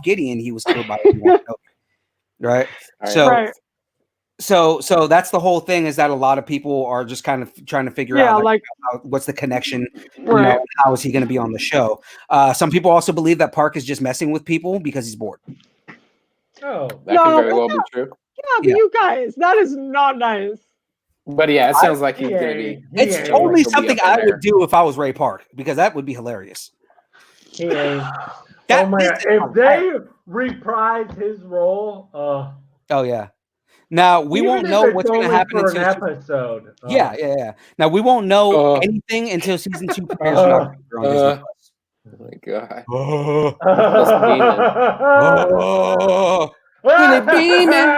Gideon. He was killed by Obi-Wan Kenobi, right? So Right. So that's the whole thing, is that a lot of people are just kind of trying to figure out what's the connection, Right. and how is he going to be on the show. Some people also believe that Park is just messing with people because he's bored. Oh, That can very well be true. Yeah, but you guys, that is not nice. But yeah, it sounds like he's gonna be. It's ain't. totally He'll be something up in I there. would do if I was Ray Park, because that would be hilarious. He ain't. That Oh my God! is If they reprise his role, Oh yeah. Now we even won't if know it's what's going to only happen for an until. episode. Yeah. Now we won't know anything until season 2 premieres in October on Disney Plus. Oh my god. Willie Beeman.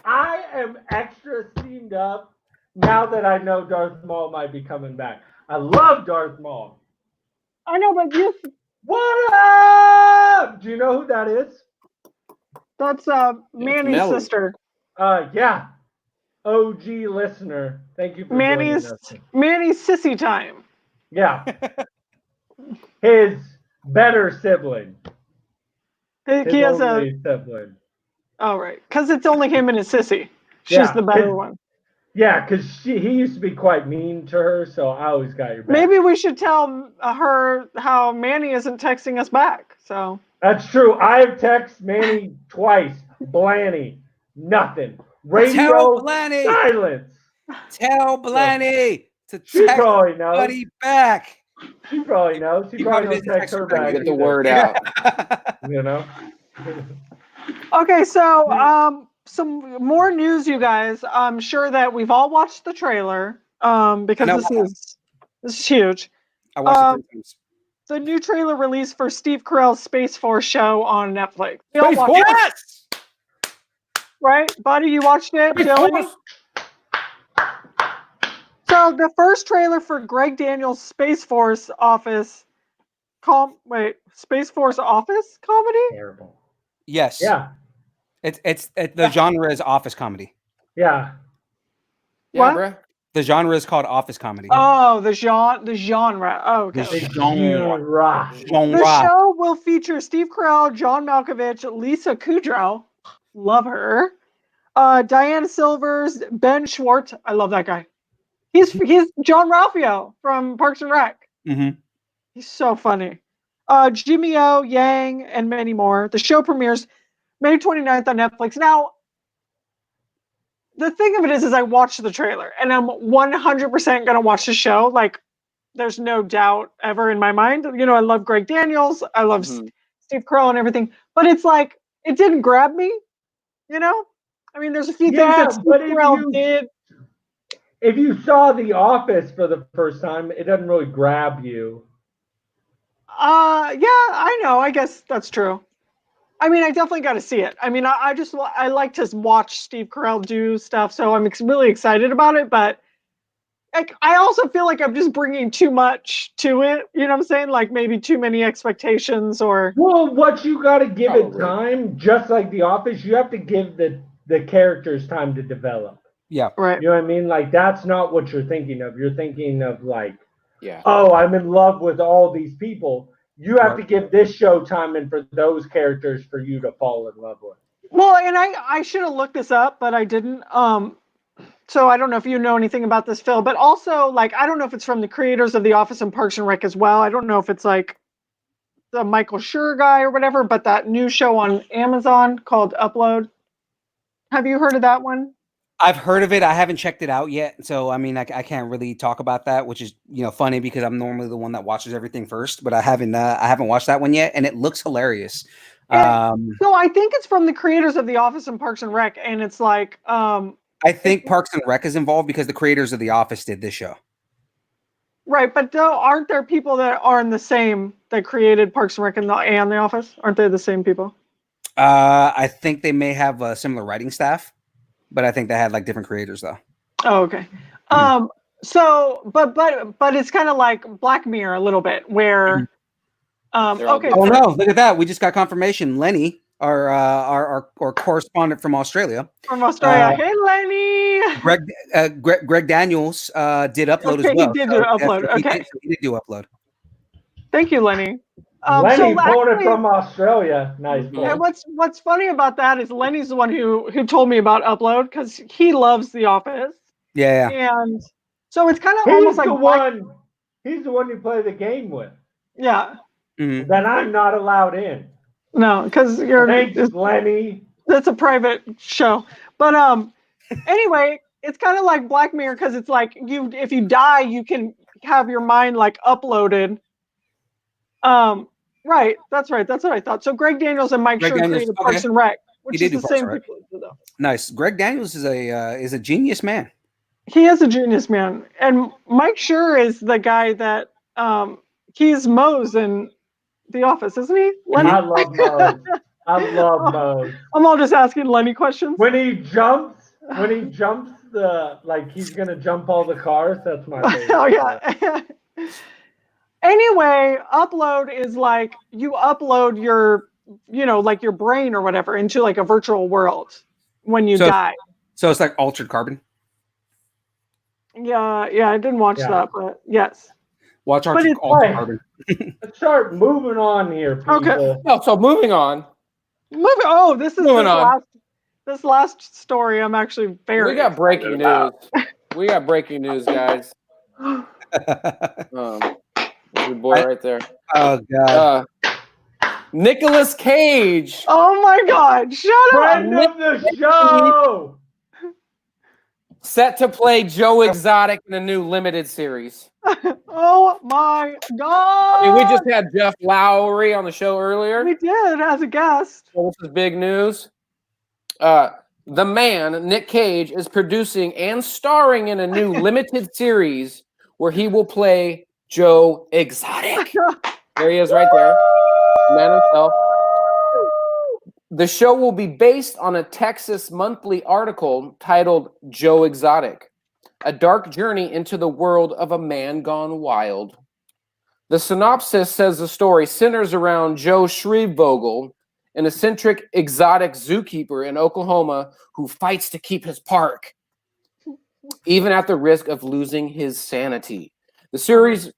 I am extra steamed up now that I know Darth Maul might be coming back. I love Darth Maul. I know, but you. What up? Do you know who that is? That's Manny's Melon. sister. Yeah. OG listener. Thank you for joining us. Manny's sissy time. Yeah. His better sibling. He has only sibling. Oh, right. Because it's only him and his sissy. She's the better one. Yeah, because he used to be quite mean to her, so I always got your back. Maybe we should tell her how Manny isn't texting us back. So that's true. I've texted Manny twice. Blanny, nothing. Radio silence. Tell Blanny to She text probably knows. Buddy back. She probably knows. She probably doesn't text her back. Get the word out. You know. Okay, so some more news, you guys. I'm sure that we've all watched the trailer because this is huge. I watched it 3 times. The new trailer released for Steve Carell's Space Force show on Netflix. Space Force! Right, buddy, you watched it, Joey? So the first trailer for Greg Daniels' Space Force Office Space Force Office comedy? Terrible. Yes. Yeah. It's the genre is office comedy. Yeah. What? Bruh. The genre is called office comedy. Oh, the genre. Oh, okay. The genre. The show will feature Steve Carell, John Malkovich, Lisa Kudrow, love her, Diana Silvers, Ben Schwartz. I love that guy. He's John Ralphio from Parks and Rec. Mm-hmm. He's so funny. Jimmy O, Yang, and many more. The show premieres May 29th on Netflix. Now, the thing of it is I watched the trailer, and I'm 100% going to watch the show. Like, there's no doubt ever in my mind. You know, I love Greg Daniels. I love Steve Carell and everything. But it's like, it didn't grab me, you know? I mean, there's a few things that Steve Carell did. If you saw The Office for the first time, it doesn't really grab you. Yeah, I know. I guess that's true. I mean, I definitely got to see it. I mean, I like to watch Steve Carell do stuff, so I'm really excited about it. But I also feel like I'm just bringing too much to it. You know what I'm saying? Like maybe too many expectations or. Well, what you got to give it time, just like The Office, you have to give the characters time to develop. Yeah. Right. You know what I mean? Like, that's not what you're thinking of. You're thinking of like, yeah. Oh, I'm in love with all these people. You have to give this show time and for those characters for you to fall in love with. Well, and I should have looked this up, but I didn't. So I don't know if you know anything about this, Phil, but also, like, I don't know if it's from the creators of The Office and Parks and Rec as well. I don't know if it's like the Michael Schur guy or whatever, but that new show on Amazon called Upload. Have you heard of that one? I've heard of it. I haven't checked it out yet, so I mean, I can't really talk about that, which is funny because I'm normally the one that watches everything first. But I haven't watched that one yet, and it looks hilarious. So I think it's from the creators of The Office and Parks and Rec, and it's like I think Parks and Rec is involved because the creators of The Office did this show. Right, but aren't there people that are in the same that created Parks and Rec and The Office? Aren't they the same people? I think they may have a similar writing staff, but I think they had like different creators though. Oh, okay. So, but it's kind of like Black Mirror a little bit, where okay. Oh no! Look at that. We just got confirmation. Lenny, our correspondent from Australia. Hey, Lenny. Greg Daniels did upload as well. He did do upload. Okay. He did do upload. Thank you, Lenny. Lenny pulling it from Australia. Nice. And what's funny about that is Lenny's the one who told me about upload because he loves The Office. Yeah. And so it's kind of almost like he's the one you play the game with. Yeah. Mm-hmm. That I'm not allowed in. No, because Thanks, Lenny. That's a private show. But anyway, it's kind of like Black Mirror because it's like if you die, you can have your mind like uploaded. Right. That's right. That's what I thought. So Greg Daniels and Mike Schur created Parks and Rec, which is the same people. Nice. Greg Daniels is a genius man. He is a genius man, and Mike Schur is the guy that he's Mose in The Office, isn't he? Lenny? I love Mose. I love Mose. I'm all just asking Lenny questions. When he jumps he's gonna jump all the cars. That's my favorite. Oh yeah. Anyway, upload is like you upload your, like your brain or whatever into like a virtual world when you die. So it's like Altered Carbon. Yeah, I didn't watch that, but yes. Watch Altered Carbon. Let's start moving on here, people. Okay. Oh, so moving on. This last story. I'm actually very. We got breaking news. We got breaking news, guys. Good boy right there. Oh god. Nicolas Cage. Oh my god! Shut Friend up. of the show. Set to play Joe Exotic in a new limited series. Oh my god! I mean, we just had Jeff Lowe-ry on the show earlier. We did as a guest. So this is big news. The man, Nick Cage, is producing and starring in a new limited series where he will play Joe Exotic. There he is right there. Man himself. The show will be based on a Texas Monthly article titled Joe Exotic, a dark journey into the world of a man gone wild. The synopsis says the story centers around Joe Shrevogel, an eccentric exotic zookeeper in Oklahoma who fights to keep his park, even at the risk of losing his sanity. The series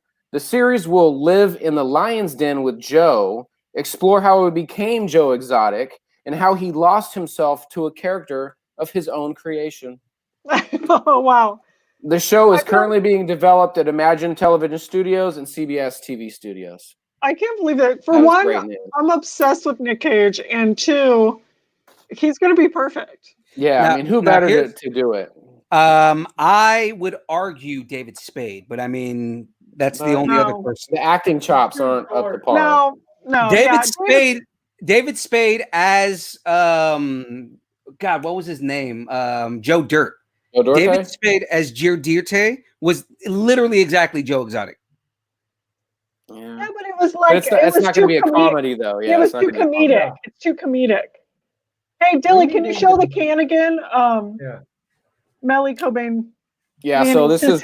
will live in the lion's den with Joe, explore how he became Joe Exotic, and how he lost himself to a character of his own creation. Oh, wow. The show is currently being developed at Imagine Television Studios and CBS TV Studios. I can't believe that. For one, I'm obsessed with Nick Cage, and two, he's going to be perfect. Yeah, I mean, who better to do it? I would argue David Spade, but I mean, that's the only other person. The acting chops aren't up to par. No. David Spade as God, what was his name? Joe Dirt. David Spade as Joe Dirt was literally exactly Joe Exotic. Yeah, but it was like it's not going to be a comedy though. Yeah, it was too comedic. It's too comedic. Hey, Dilly, can you show the can again? Melly Cobain. Yeah, so this is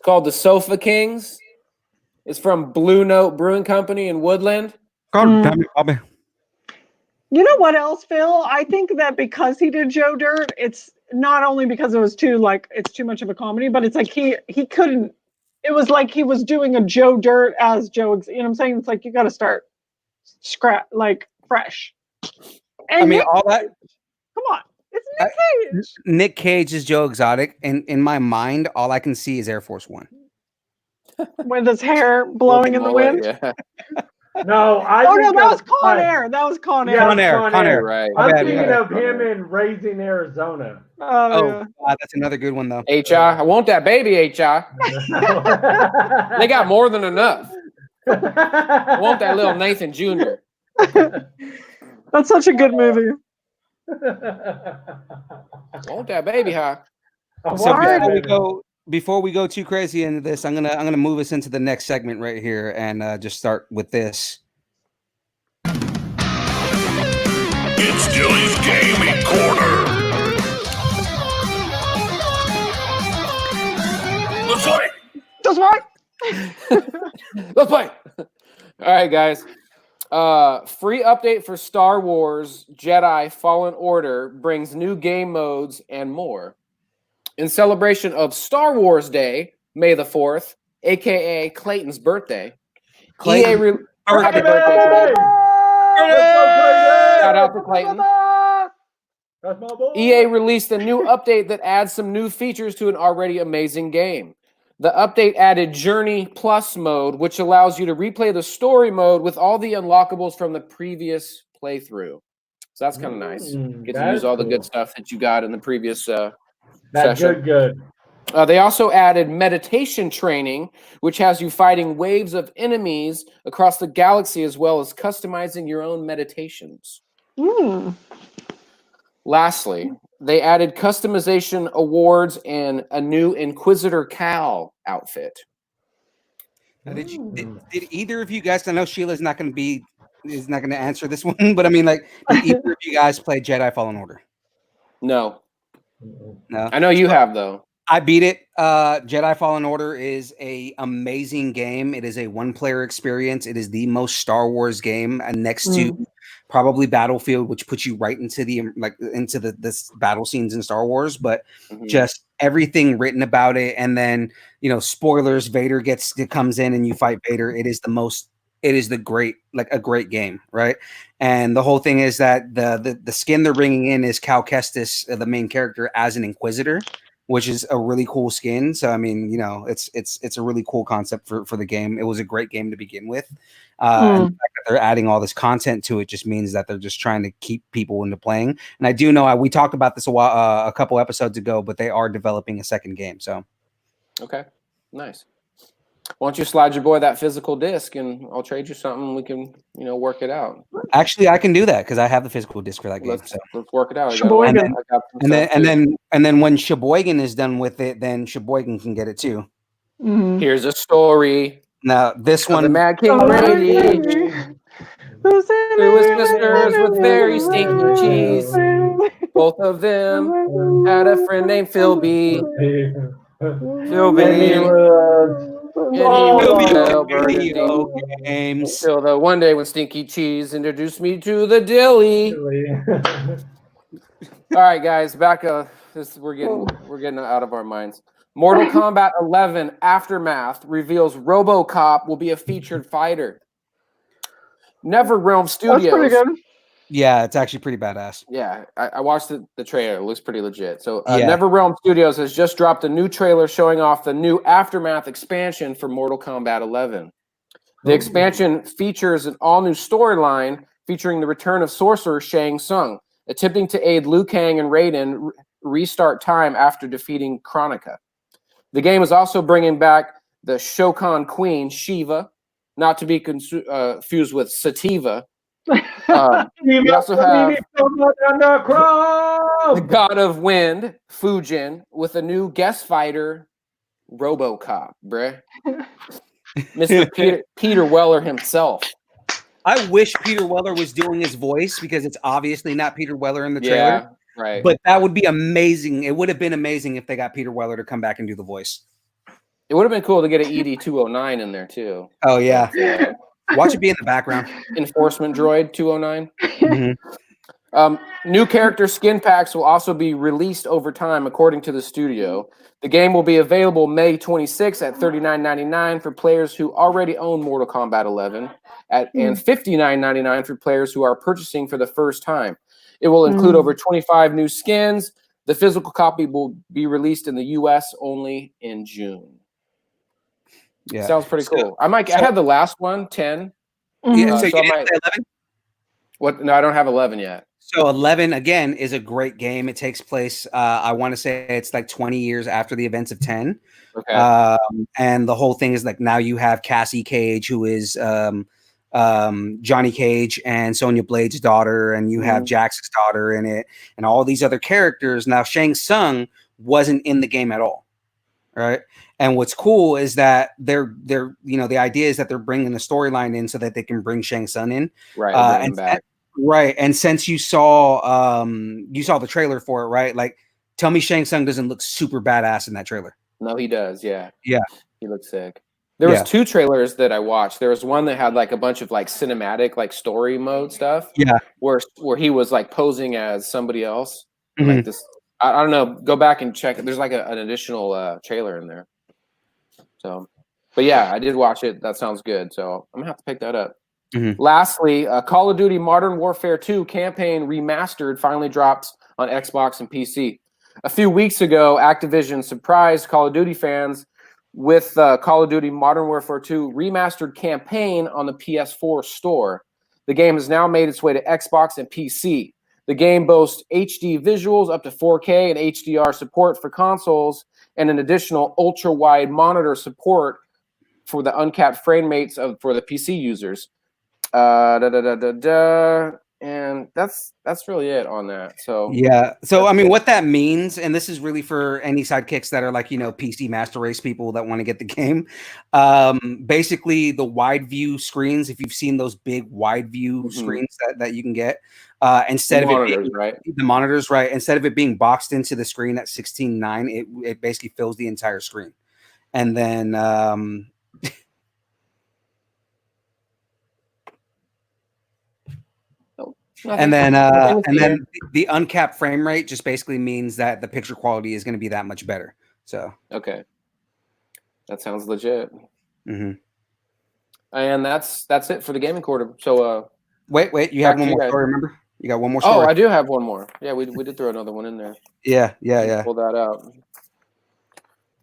called the Sofa Kings. It's from Blue Note Brewing Company in Woodland. God damn it, Bobby. You know what else, Phil? I think that because he did Joe Dirt, it's not only because it was too much of a comedy, but it's like he couldn't. It was like he was doing a Joe Dirt as Joe. You know what I'm saying? It's like you got to start fresh. And I mean, all that. Come on, it's Nick Cage. Nick Cage is Joe Exotic, and in my mind, all I can see is Air Force One with his hair blowing in the wind. Yeah. No, I Oh think no, that was of- Con Air. That was Con Air. Yeah, Con Air, Con Con Air. Air. Right. My I'm bad, thinking my of bad. him in Raising Arizona. Oh, Yeah. that's another good one though. HI, I want that baby, HI. They got more than enough. I want that little Nathan Jr. That's such a good movie. I want that baby, huh? So Alright. before we go too crazy into this, I'm gonna move us into the next segment right here and just start with this. It's Dilly's Gaming Corner. Let's play. That's right. Let's play. All right, guys. Free update for Star Wars Jedi Fallen Order brings new game modes and more. In celebration of Star Wars Day, May the 4th, aka Clayton's birthday. Clayton. Happy birthday, Clayton. Shout out to Clayton. That's my boy. EA released a new update that adds some new features to an already amazing game. The update added Journey Plus mode, which allows you to replay the story mode with all the unlockables from the previous playthrough. So that's kind of nice. Get to that use is all the cool. good stuff that you got in the previous That's session. good. They also added meditation training, which has you fighting waves of enemies across the galaxy, as well as customizing your own meditations. Lastly, they added customization awards and a new Inquisitor Cal outfit. Now, did either of you guys? I know Sheila's not going to answer this one, but I mean, like, did either of you guys play Jedi Fallen Order? No, No, I know you have though. I beat it. Jedi Fallen Order is a amazing game. It is a one-player experience. It is the most Star Wars game, and next to probably Battlefield, which puts you right into this battle scenes in Star Wars. But just everything written about it, and then spoilers. Vader comes in, and you fight Vader. It is a great game, right? And the whole thing is that the skin they're bringing in is Cal Kestis, the main character, as an Inquisitor, which is a really cool skin. So I mean, it's a really cool concept for the game. It was a great game to begin with. And the fact that they're adding all this content to it just means that they're just trying to keep people into playing. And I do know we talked about this a couple episodes ago, but they are developing a second game. So okay, nice. Why don't you slide your boy that physical disc, and I'll trade you something. We can work it out. actually, I can do that because I have the physical disc for that game. Let's So. let's work it out. Sheboygan. And then when Sheboygan is done with it, then Sheboygan can get it too. Here's a story. Now this Of the one, Mad King Brady. There was sisters with very stinky cheese. Both of them had a friend named Philby. And he was video games. Until the one day when Stinky Cheese introduced me to the dilly. All right, guys, back we're getting out of our minds. Mortal Kombat 11 Aftermath reveals RoboCop will be a featured fighter. NetherRealm Studios. That's pretty good. Yeah, it's actually pretty badass. Yeah, I watched the trailer. It looks pretty legit. So Yeah. NetherRealm Studios has just dropped a new trailer showing off the new Aftermath expansion for Mortal Kombat 11. The expansion features an all-new storyline featuring the return of Sorcerer Shang Tsung, attempting to aid Liu Kang and Raiden restart time after defeating Kronika. The game is also bringing back the Shokan Queen, Shiva, not to be confused with Sativa. We also have the God of Wind, Fujin, with a new guest fighter, RoboCop, bruh. Mr. Peter Weller himself. I wish Peter Weller was doing his voice because it's obviously not Peter Weller in the trailer. Yeah, right. But that would be amazing. It would have been amazing if they got Peter Weller to come back and do the voice. It would have been cool to get an ED-209 in there too. Oh yeah. Watch it be in the background. Enforcement Droid 209. Mhm. New character skin packs will also be released over time, according to the studio. The game will be available May 26 at $39.99 for players who already own Mortal Kombat 11, and $59.99 for players who are purchasing for the first time. It will include over 25 new skins. The physical copy will be released in the U.S. only in June. Yeah. Sounds pretty cool. I had the last one, 10. Yeah, so So you I didn't might. play 11? What? No, I don't have 11 yet. So 11 again is a great game. It takes place. I want to say it's like 20 years after the events of 10. Okay. And the whole thing is like now you have Cassie Cage, who is Johnny Cage and Sonya Blade's daughter, and you have Jax's daughter in it, and all these other characters. Now Shang Tsung wasn't in the game at all, right? And what's cool is that they're the idea is that they're bringing the storyline in so that they can bring Shang Tsung in, Right. I'll bring him back. Right. And since you saw the trailer for it, right? Like, tell me Shang Tsung doesn't look super badass in that trailer. No, he does. Yeah. Yeah. He looks sick. There was 2 trailers that I watched. There was one that had like a bunch of like cinematic, like story mode stuff. Yeah. Where he was like posing as somebody else. Like this. I don't know. Go back and check it. There's like an additional trailer in there. So, but yeah, I did watch it. That sounds good. So I'm gonna have to pick that up. Lastly, Call of Duty Modern Warfare 2 campaign remastered finally drops on Xbox and PC. A few weeks ago, Activision surprised Call of Duty fans with Call of Duty Modern Warfare 2 remastered campaign on the PS4 store. The game has now made its way to Xbox and PC. The game boasts HD visuals up to 4K and HDR support for consoles and an additional ultra-wide monitor support for the uncapped frame rates for the PC users. And that's really it on that. So yeah. So I mean, what that means, and this is really for any sidekicks that are like PC master race people that want to get the game. Basically, the wide view screens. If you've seen those big wide view screens that you can get, instead of the monitors, right? Instead of it being boxed into the screen at 16:9, it basically fills the entire screen, and then. And then the uncapped frame rate just basically means that the picture quality is going to be that much better. So okay, that sounds legit. Mm-hmm. And that's it for the gaming quarter. So wait, you have one more story. Remember, you got one more story. Oh, I do have one more. Yeah, we did throw another one in there. Yeah. Pull that out.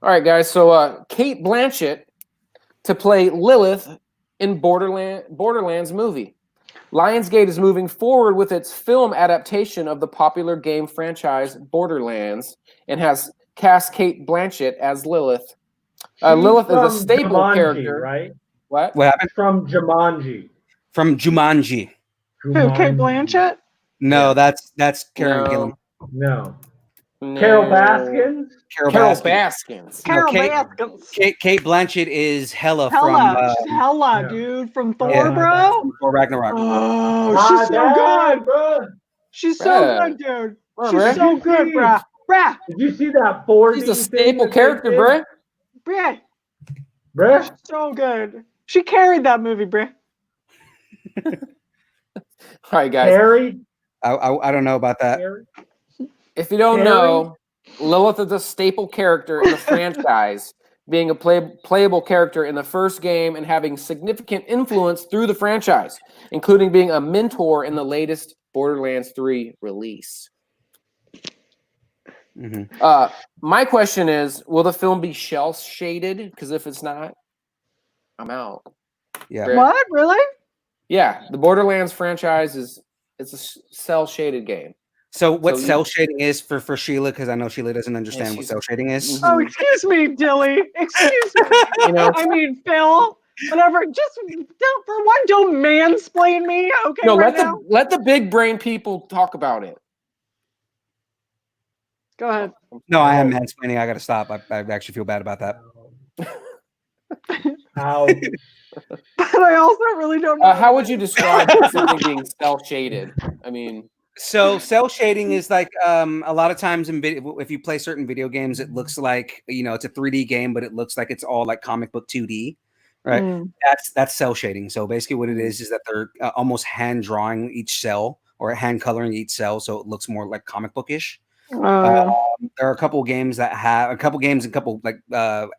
All right, guys. So Kate Blanchett to play Lilith in Borderlands movie. Lionsgate is moving forward with its film adaptation of the popular game franchise Borderlands and has cast Kate Blanchett as Lilith. Lilith is a staple Jumanji, character, right? What happened? From Jumanji. From Jumanji. Who? Kate Blanchett? No, that's Karen Gillan. No. Carol Baskins? Carol Baskins. Kate Blanchett is Hela from she's Hela, dude, from Thor, bro. From Thor Ragnarok. Oh, she's so good, bro. She's so good, dude. She's so good, bro. Did you see that 4D? She's a staple character, bro. Bruh. She's so good. She carried that movie, bro. All right, guys. Carrie? I don't know about that. If you don't know, Lilith is a staple character in the franchise, being a playable character in the first game and having significant influence through the franchise, including being a mentor in the latest Borderlands 3 release. My question is, will the film be shell-shaded? Because if it's not, I'm out. Yeah. What? Really? Yeah, the Borderlands franchise it's a cell-shaded game. So what cell shading is for Sheila, because I know Sheila doesn't understand what cell shading is. Oh, excuse me, Dilly. Excuse me. I mean, Phil. Whatever. Just for one, don't mansplain me. Okay. No, now? let the big brain people talk about it. Go ahead. No, I am mansplaining. I got to stop. I actually feel bad about that. Ouch. But I also really don't know. How would you describe something being cell shaded? I mean. So cell shading is like a lot of times in video, if you play certain video games, it looks like it's a 3D game, but it looks like it's all like comic book 2D, right? That's cell shading. So basically, what it is that they're almost hand drawing each cell or hand coloring each cell, so it looks more like comic bookish. There are a couple games and a couple like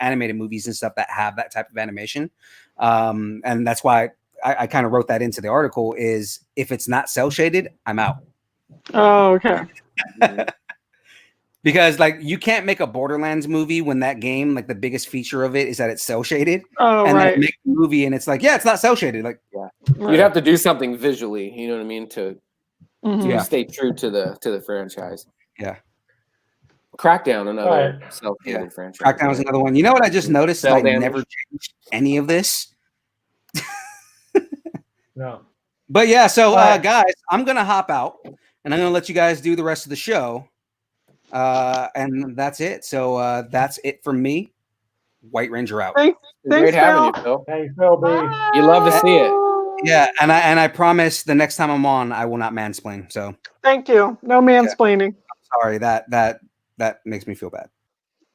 animated movies and stuff that have that type of animation, and that's why I kind of wrote that into the article. Is if it's not cell shaded, I'm out. Oh, okay. Because like you can't make a Borderlands movie when that game, like the biggest feature of it is that it's cell shaded. Oh, and right. then make a movie and it's like, yeah, it's not cell shaded. Like, You'd have to do something visually, you know what I mean, to Yeah. stay true to the franchise. Yeah. Crackdown, another Right. self-hated franchise. Crackdown was another one. You know what I just noticed? That Cell I damage. never changed any of this. No. But yeah, so Right. guys, I'm gonna hop out and I'm gonna let you guys do the rest of the show. And that's it. So that's it from me. White Ranger out. Thanks, Great having Phil. you, Phil. Thanks, Phil B. You love to see it. Yeah, and I promise the next time I'm on, I will not mansplain. So Thank you. No mansplaining. sorry, that makes me feel bad.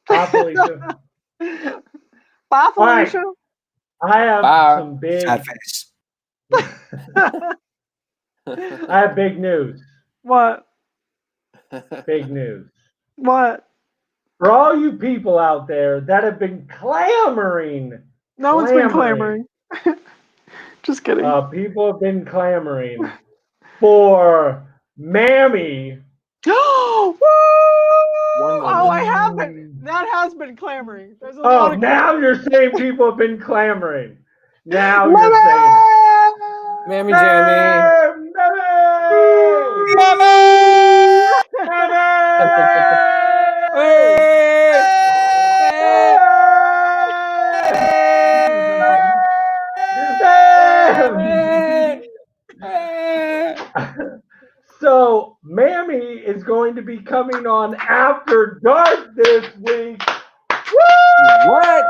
Bye, Felicia. Bye, right. Felicia. I have Bye. some big. Sad face. I have big news. What? Big news. What? For all you people out there that have been clamoring. No one's been clamoring. Just kidding. People have been clamoring for Mammy. Oh, I moment. haven't. That has been clamoring. There's a lot Oh, of now you're saying people have been clamoring. Now you're saying Mammy Jammy. So, Mammy is going to be coming on After Dark this week. What?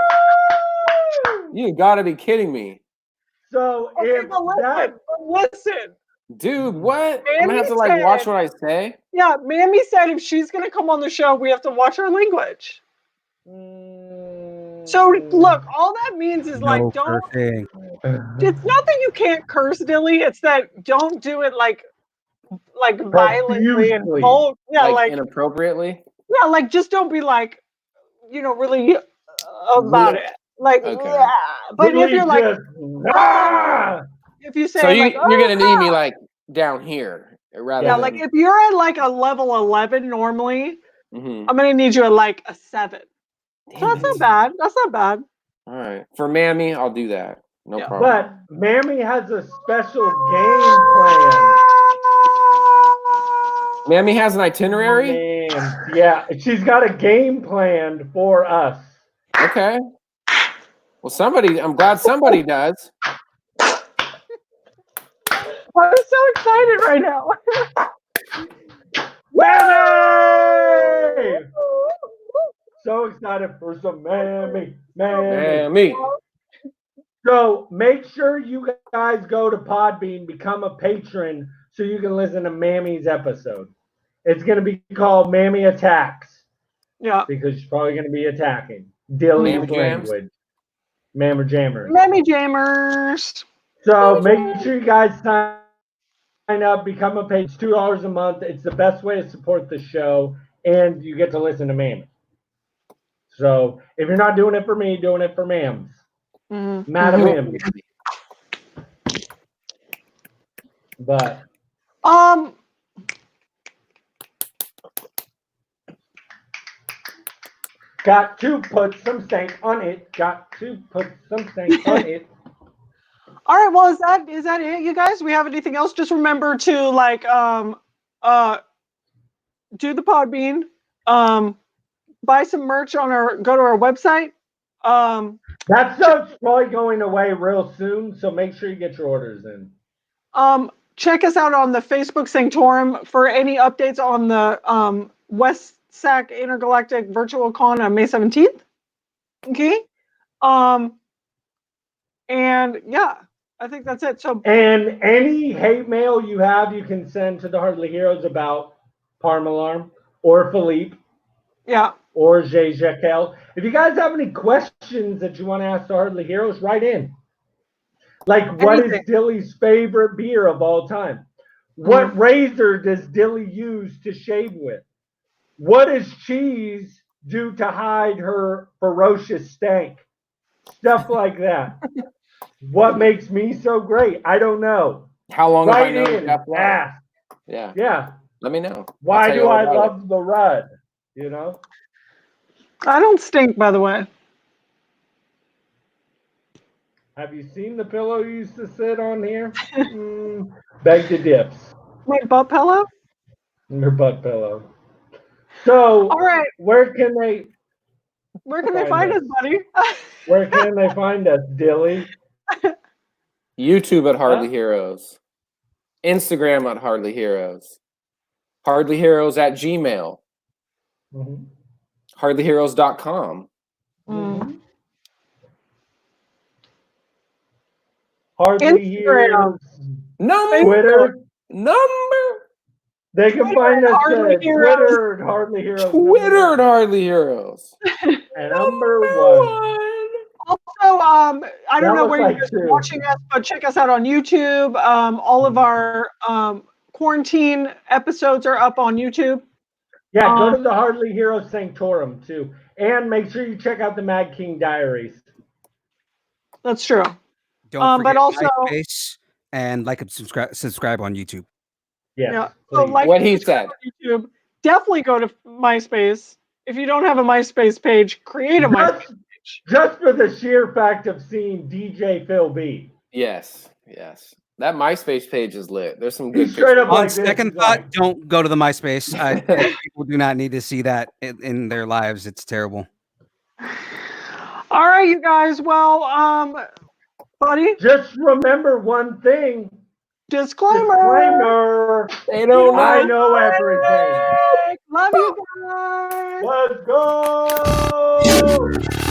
You gotta be kidding me. So, Okay, if but that listen. Dude, what? I'm gonna have to Mammy watch said- what I say. Yeah, Mammy said if she's gonna come on the show, we have to watch her language. So look, all that means is No don't. cursing. It's not that you can't curse, Dilly. It's that don't do it like violently and Profusely. bold. Yeah, like inappropriately. yeah, like just don't be like, really about it. Like, Okay. yeah. But if you're like, ah! if you say So like, you're gonna need me God. like down here rather Yeah, than like if you're at like a level 11 normally, Mhm. I'm gonna need you at like a 7. So Damn that's not it. bad. That's not bad. All right. For Mammy, I'll do that. No Yeah. problem. But Mammy has a special game plan. Mammy has an itinerary? Man, yeah, she's got a game planned for us. Okay. Well, I'm glad somebody does. I'm so excited right now. Mammy! So excited for some Mammy. Mammy. So make sure you guys go to Podbean, become a patron, so you can listen to Mammy's episode. It's going to be called Mammy Attacks. Yeah. Because she's probably going to be attacking. Dilly's Mammy Jams? language. Mammer Jammers. Mammy Jammers. So make sure you guys sign up, become a patron. It's $2 a month. It's the best way to support the show, and you get to listen to Mammy. So if you're not doing it for me, doing it for Mams. Mm-hmm. Madam Mammy. But got to put some stank on it. Got to put some stank on it. All right. Well, is that it, you guys? We have anything else? Just remember to do the Podbean. Buy some merch go to our website. That stuff's probably going away real soon, so make sure you get your orders in. Check us out on the Facebook Sanctorum for any updates on the West Sac Intergalactic Virtual Con on May 17th. Okay. And yeah, I think that's it. So And any hate mail you have, you can send to the Hardly Heroes about Parmalarm or Philippe. Yeah. Or Jekel. If you guys have any questions that you want to ask the Hardly Heroes, write in. Like, what is Dilly's favorite beer of all time? What razor does Dilly use to shave with? What does cheese do to hide her ferocious stank? Stuff like that. What makes me so great? I don't know. How long have I known in, Jeff Love? ask. Yeah. Yeah. Let me know. Why do I about love the Rudd? You know? I don't stink, by the way. Have you seen the pillow you used to sit on here? Beg the dips. My butt pillow? Your butt pillow. So, All right. where can they find us, buddy? Where can they find us, Dilly? YouTube at Hardly Heroes. Instagram at Hardly Heroes. Hardly Heroes at Gmail. Mm-hmm. Hardlyheroes.com. Mm-hmm. Hardly Instagram. Heroes. Twitter. Number. They can Twitter find at us Hardly at Heroes. Twitter at Hardly Heroes. Twitter at Hardly Heroes. And number one. Also, I don't That know was where like you guys are two. watching us, but check us out on YouTube. All of our quarantine episodes are up on YouTube. Yeah, go to the Hardly Heroes Sanctorum too. And make sure you check out the Mad King Diaries. That's true. Don't forget but also, MySpace and like and subscribe on YouTube. Yes, yeah. So please. like What he subscribe said. on YouTube. Definitely go to MySpace. If you don't have a MySpace page, create a MySpace page. Just for the sheer fact of seeing DJ Phil B. Yes. That MySpace page is lit. There's some good Straight up On like this, second he's thought, like, don't go to the MySpace. People do not need to see that in their lives. It's terrible. All right, you guys. Well, buddy. just remember one thing. Disclaimer. They don't know. I know everything. Love you guys. Let's go.